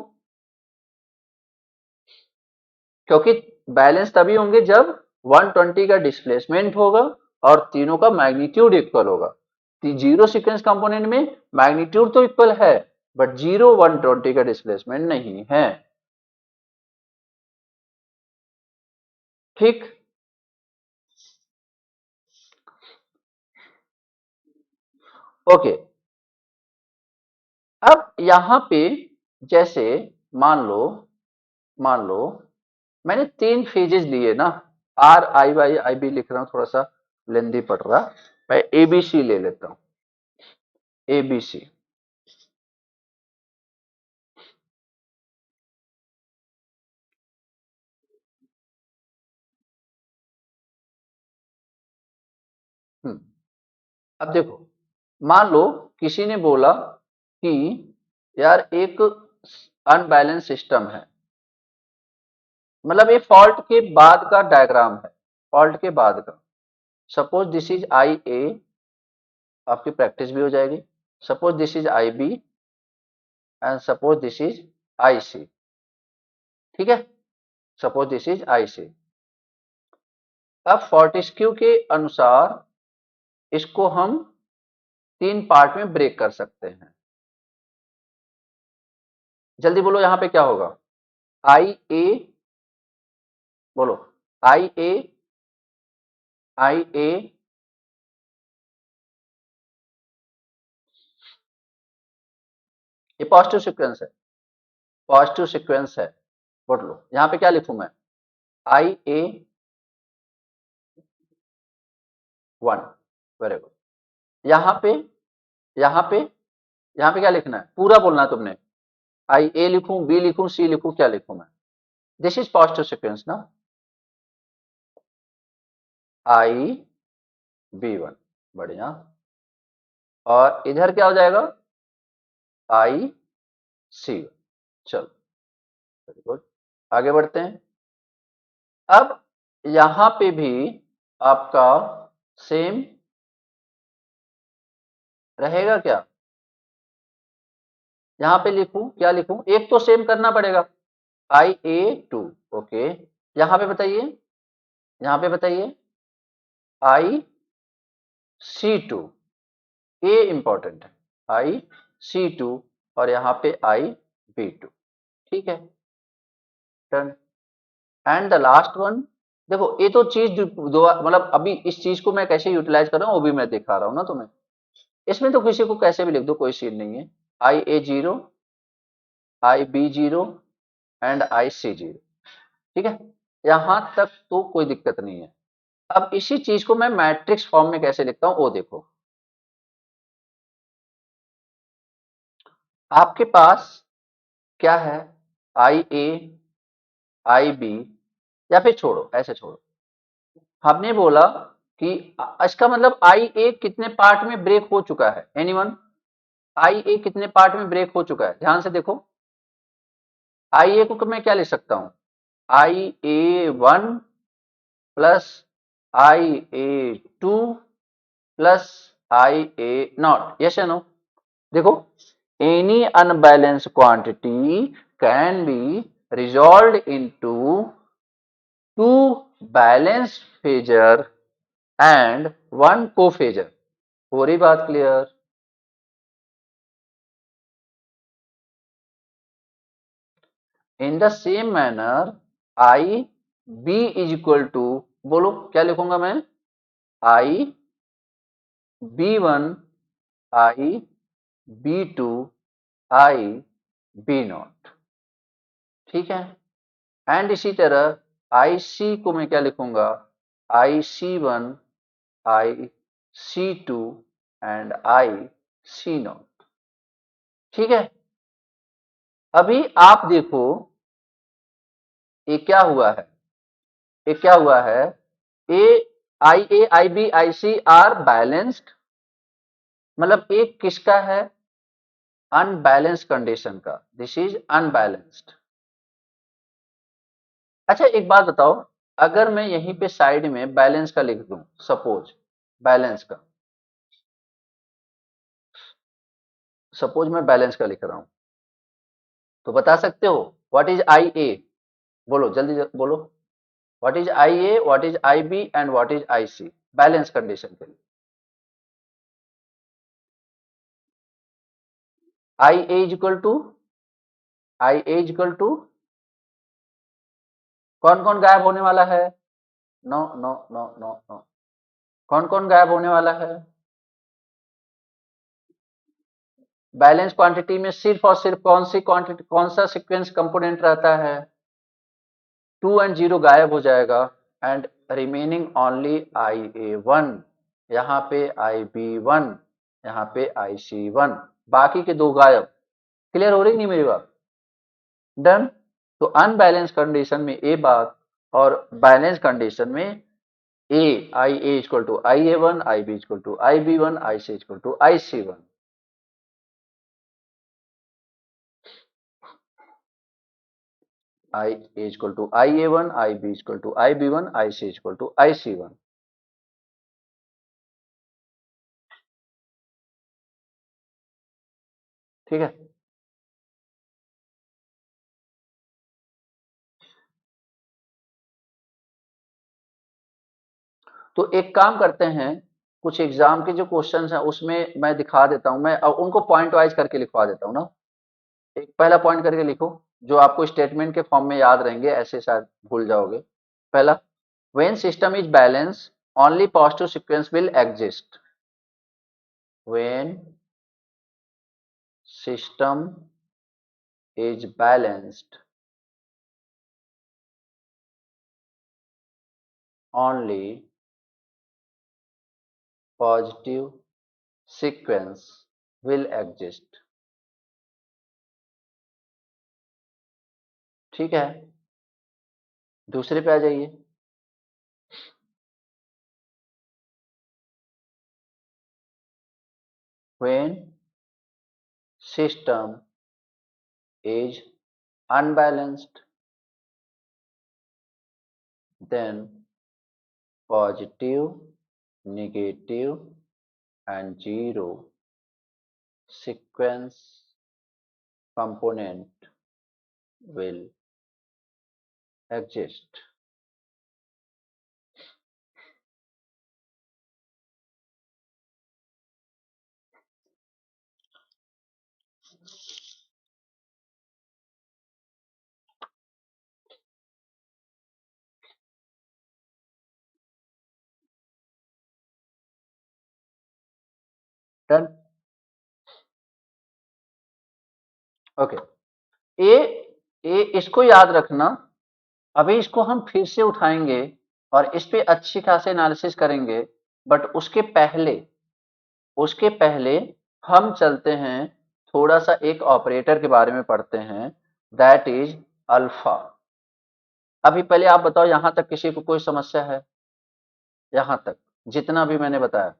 A: क्योंकि बैलेंस तभी होंगे जब 120 का डिस्प्लेसमेंट होगा और तीनों का मैग्नीट्यूड इक्वल होगा. जीरो सीक्वेंस कंपोनेंट में मैग्नीट्यूड तो इक्वल है, बट जीरो 120 का डिस्प्लेसमेंट नहीं है. ठीक. ओके. अब यहां पे जैसे मान लो मैंने 3 फेजेस लिए ना. R I Y I B लिख रहा हूं, थोड़ा सा लेंदी पड़ रहा. मैं एबीसी ले लेता हूं. एबीसी. अब देखो, मान लो किसी ने बोला कि यार एक अनबैलेंस सिस्टम है, मतलब ये फॉल्ट के बाद का डायग्राम है, फॉल्ट के बाद का. Suppose this is I A, आपकी प्रैक्टिस भी हो जाएगी. Suppose this is I B and suppose this is I C. ठीक है. Suppose this is I C. अब फोर्टेस्क्यू के अनुसार इसको हम 3 पार्ट में ब्रेक कर सकते हैं. जल्दी बोलो यहां पे क्या होगा. आई ए, बोलो. आई ए, आई ए, ये पॉजिटिव सीक्वेंस है, पॉजिटिव सीक्वेंस है. बोल लो यहां पे क्या लिखूं मैं. आई ए 1. Very good. यहां पे यहां पे यहां पे क्या लिखना है, पूरा बोलना है तुमने. आई ए लिखूं, बी लिखूं, सी लिखूं, क्या लिखूं मैं. दिस इज पॉजिटिव सीक्वेंस ना. आई बी 1. बढ़िया. और इधर क्या हो जाएगा, आई सी 1. चलो वेरी गुड. आगे बढ़ते हैं. अब यहां पे भी आपका सेम रहेगा क्या. यहां पे लिखूं, क्या लिखूं, एक तो सेम करना पड़ेगा. आई ए 2. ओके. यहां पे बताइए, यहां पे बताइए आई सी 2. ए इंपॉर्टेंट है. आई सी 2 और यहां पे आई बी 2. ठीक है. Done. And the last one. देखो ये तो चीज दो, मतलब अभी इस चीज को मैं कैसे यूटिलाइज कर रहा हूँ वो भी मैं दिखा रहा हूँ ना तुम्हें. इसमें तो किसी को कैसे भी लिख दो, कोई सीन नहीं है. आई ए 0, आई बी 0 एंड आई सी 0. ठीक है. यहां तक तो कोई दिक्कत नहीं है. अब इसी चीज को मैं मैट्रिक्स फॉर्म में कैसे लिखता हूं वो देखो. आपके पास क्या है, आई ए, आई बी, या फिर छोड़ो, ऐसे छोड़ो. हमने बोला कि इसका मतलब आई ए कितने पार्ट में ब्रेक हो चुका है, एनीवन. आई ए कितने पार्ट में ब्रेक हो चुका है, ध्यान से देखो. आई ए को मैं क्या लिख सकता हूं, आई ए 1 plus I A 2 plus I A not. Yes या नो. देखो, any unbalanced quantity can be resolved into two balanced phasor and one cophasor. पूरी बात clear. In the same manner, I B is equal to, बोलो क्या लिखूंगा मैं, I B one, I B two, I B naught, ठीक है। एंड इसी तरह आई सी को मैं क्या लिखूंगा, I C one, I C two and I C naught, ठीक है। अभी आप देखो ये क्या हुआ है, ये क्या हुआ है, A I B I C are balanced, मतलब एक किसका है, अनबैलेंस्ड कंडीशन का, दिस इज अनबैलेंस्ड। अच्छा एक बात बताओ, अगर मैं यहीं पे साइड में बैलेंस का लिख दूं, सपोज बैलेंस का, सपोज मैं बैलेंस का लिख रहा हूं, तो बता सकते हो व्हाट इज आई ए, बोलो जल्दी बोलो, what is I A, what is I B and what is I C, balance condition के लिए। I A is equal to, I A is equal to, कौन कौन गायब होने वाला है, no no no no no, कौन कौन गायब होने वाला है, बैलेंस क्वांटिटी में सिर्फ और सिर्फ कौन सी क्वांटिटी, कौन सा सीक्वेंस कंपोनेंट रहता है, 2 और 0 गायब हो जाएगा, and remaining only I A one, यहाँ पे आई बी वन, यहाँ पे आई सी वन, बाकी के दो गायब। क्लियर हो रही नहीं मेरी बात, डन। तो अनबैलेंस कंडीशन में ए बात, और बैलेंस कंडीशन में a, I A equal to I A one, I B equal to I B one, I C equal to I C one, I A equal to I A one, I B equal to I B one, I C equal to I C one, ठीक है। तो एक काम करते हैं, कुछ एग्जाम के जो क्वेश्चंस हैं उसमें मैं दिखा देता हूं, मैं अब उनको पॉइंट वाइज करके लिखवा देता हूं ना। एक पहला पॉइंट करके लिखो, जो आपको स्टेटमेंट के फॉर्म में याद रहेंगे, ऐसे शायद भूल जाओगे। पहला, when system is balance only positive sequence will exist, when system is balanced only positive sequence will exist, ठीक है। दूसरे पे आ जाइए, when system is unbalanced, then positive, negative and zero sequence component will exist. Done? Okay. ए ए इसको याद रखना, अभी इसको हम फिर से उठाएंगे और इस पे अच्छी खासे एनालिसिस करेंगे, बट उसके पहले हम चलते हैं, थोड़ा सा एक ऑपरेटर के बारे में पढ़ते हैं, दैट इज अल्फा। अभी पहले आप बताओ, यहां तक किसी को कोई समस्या है, यहां तक जितना भी मैंने बताया,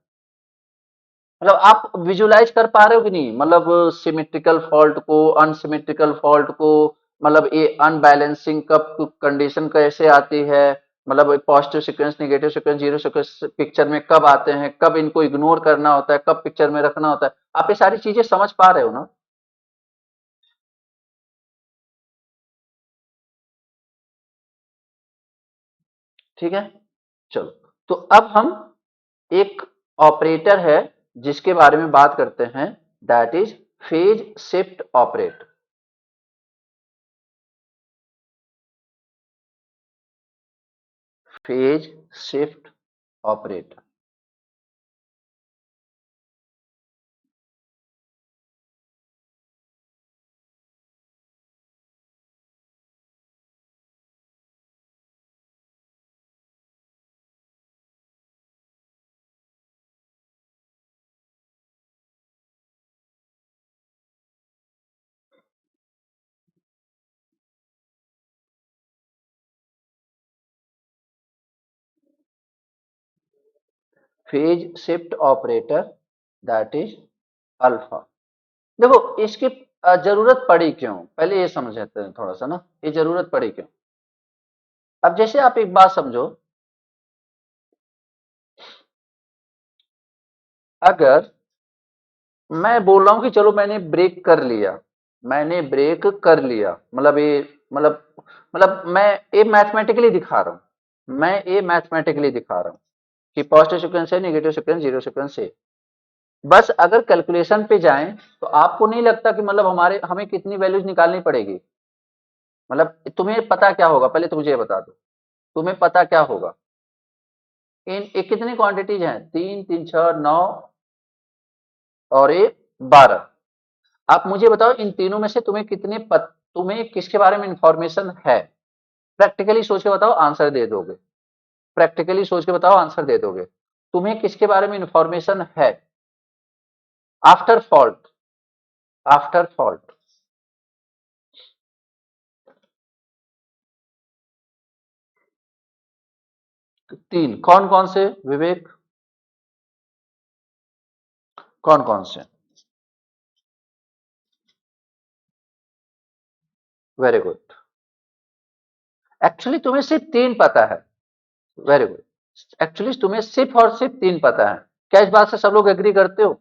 A: मतलब आप विजुलाइज कर पा रहे हो कि नहीं, मतलब सिमेट्रिकल फॉल्ट को, अनसिमेट्रिकल फॉल्ट को, मतलब ये अनबैलेंसिंग कब कंडीशन कैसे आती है, मतलब positive sequence, negative sequence, zero sequence picture में कब आते हैं, कब इनको इग्नोर करना होता है, कब पिक्चर में रखना होता है, आप ये सारी चीजें समझ पा रहे हो ना। ठीक है, चलो। तो अब हम एक ऑपरेटर है जिसके बारे में बात करते हैं, that is phase shift operator. Phase shift operator. Phase shift operator that is alpha. देखो इसकी जरूरत पड़ी क्यों, पहले ये समझते हैं थोड़ा सा ना, ये जरूरत पड़ी क्यों। अब जैसे आप एक बात समझो, अगर मैं बोल रहा हूं कि चलो मैंने ब्रेक कर लिया, मैंने ब्रेक कर लिया, मतलब ये मतलब मतलब मैं ये मैथमेटिकली दिखा रहा हूं, मैं ये मैथमेटिकली दिखा रहा हूं कि पॉजिटिव सीक्वेंस है, नेगेटिव सीक्वेंस, जीरो सीक्वेंस है। बस अगर कैलकुलेशन पे जाएं तो आपको नहीं लगता कि मतलब हमें कितनी वैल्यूज निकालनी पड़ेगी। मतलब तुम्हें पता क्या होगा, पहले तो मुझे ये बता दो, तुम्हें पता क्या होगा। ये कितनी क्वांटिटीज हैं, तीन, तीन छह नौ और ये 12। आप मुझे बताओ इन तीनों में से तुम्हें किसके बारे में इंफॉर्मेशन है। प्रैक्टिकली सोच के बताओ, आंसर दे दोगे। प्रैक्टिकली सोच के बताओ, आंसर दे दोगे। तुम्हें किसके बारे में इंफॉर्मेशन है आफ्टर फॉल्ट, आफ्टर फॉल्ट। तीन कौन कौन से विवेक, कौन कौन से। Very good. एक्चुअली तुम्हें सिर्फ तीन पता है। Very good. एक्चुअली तुम्हें सिर्फ और सिर्फ तीन पता है। क्या इस बात से सब लोग एग्री करते हो।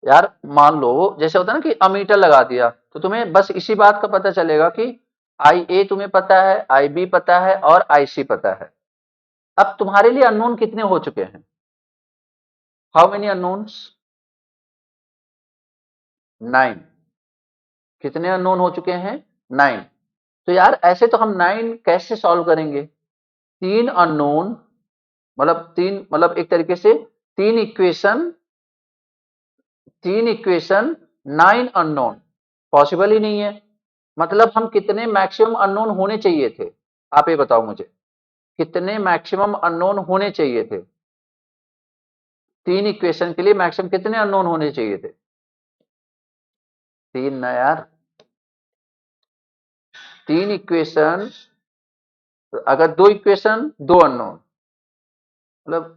A: यार मान लो जैसे होता है ना कि अमीटर लगा दिया, तो तुम्हें बस इसी बात का पता चलेगा कि आई ए तुम्हें पता है, आई बी पता है और आई सी पता है। अब तुम्हारे लिए अननोन कितने हो चुके हैं, हाउ मेनी अननोन्स, 9। कितने अननोन हो चुके हैं, 9। तो यार ऐसे तो हम 9 कैसे सॉल्व करेंगे। तीन अननोन, मतलब एक तरीके से तीन इक्वेशन, 3 इक्वेशन, 9 अननोन, पॉसिबल ही नहीं है। मतलब हम कितने मैक्सिमम अननोन होने चाहिए थे, आप ये बताओ मुझे, कितने मैक्सिमम अननोन होने चाहिए थे। 3 इक्वेशन के लिए मैक्सिमम कितने अननोन होने चाहिए थे, 3 ना यार। 3 इक्वेशन, अगर 2 इक्वेशन 2 अननोन, मतलब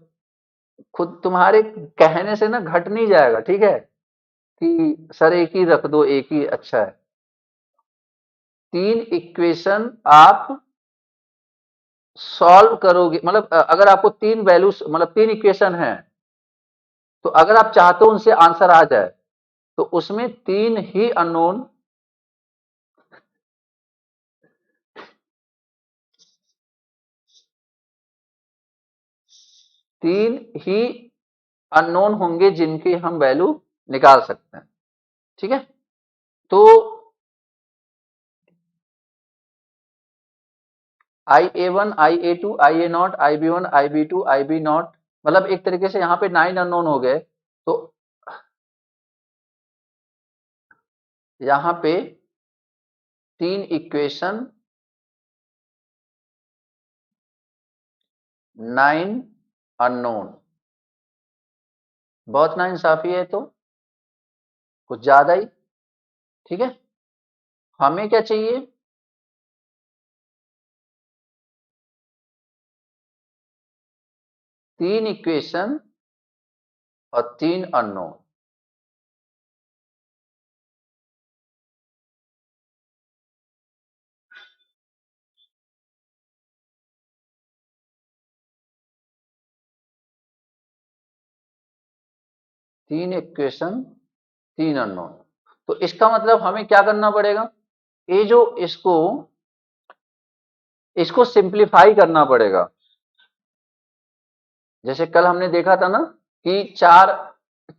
A: खुद तुम्हारे कहने से ना घट नहीं जाएगा, ठीक है कि सर एक ही रख दो, एक ही अच्छा है। 3 इक्वेशन आप सॉल्व करोगे, मतलब अगर आपको तीन वैल्यूज, मतलब 3 इक्वेशन है, तो अगर आप चाहते हो उनसे आंसर आ जाए, तो उसमें तीन ही अननोन, तीन ही अननोन होंगे जिनकी हम वैल्यू निकाल सकते हैं, ठीक है। तो I A one, I A two, I A naught, I B one, I B two, I B naught, मतलब एक तरीके से यहां पे 9 अननोन हो गए। तो यहां पे 3 इक्वेशन, 9 अननोन, बहुत ना इंसाफी है, तो कुछ ज्यादा ही, ठीक है। हमें क्या चाहिए, 3 इक्वेशन और 3 अननोन। 3 equation, 3 unknown. तो इसका मतलब हमें क्या करना पड़ेगा, ये जो इसको इसको सिंप्लीफाई करना पड़ेगा। जैसे कल हमने देखा था ना कि चार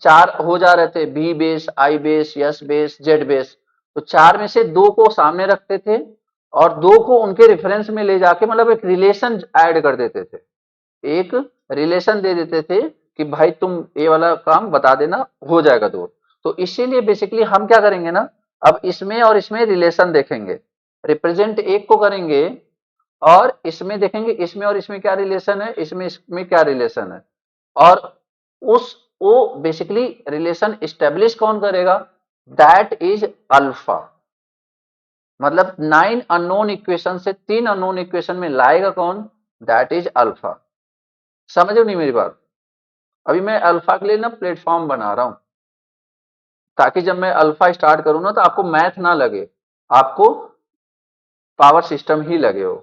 A: चार हो जा रहे थे, V base, I base, S base, Z base. तो चार में से दो को सामने रखते थे और दो को उनके रेफरेंस में ले जाके मतलब एक रिलेशन ऐड कर देते थे, एक रिलेशन दे देते थे कि भाई तुम ये वाला काम बता देना, हो जाएगा दो। तो इसीलिए बेसिकली हम क्या करेंगे ना, अब इसमें और इसमें रिलेशन देखेंगे, रिप्रेजेंट एक को करेंगे और इसमें देखेंगे इसमें और इसमें क्या रिलेशन है, इसमें इसमें क्या रिलेशन है, और उस वो बेसिकली रिलेशन इस्टेब्लिश कौन करेगा, दैट इज अल्फा। मतलब 9 अननोन इक्वेशन से 3 अननोन इक्वेशन में लाएगा कौन, दैट इज अल्फा। समझो नहीं मेरी बात। अभी मैं अल्फा के लिए ना प्लेटफॉर्म बना रहा हूं, ताकि जब मैं अल्फा स्टार्ट करूं ना तो आपको मैथ ना लगे, आपको पावर सिस्टम ही लगे हो।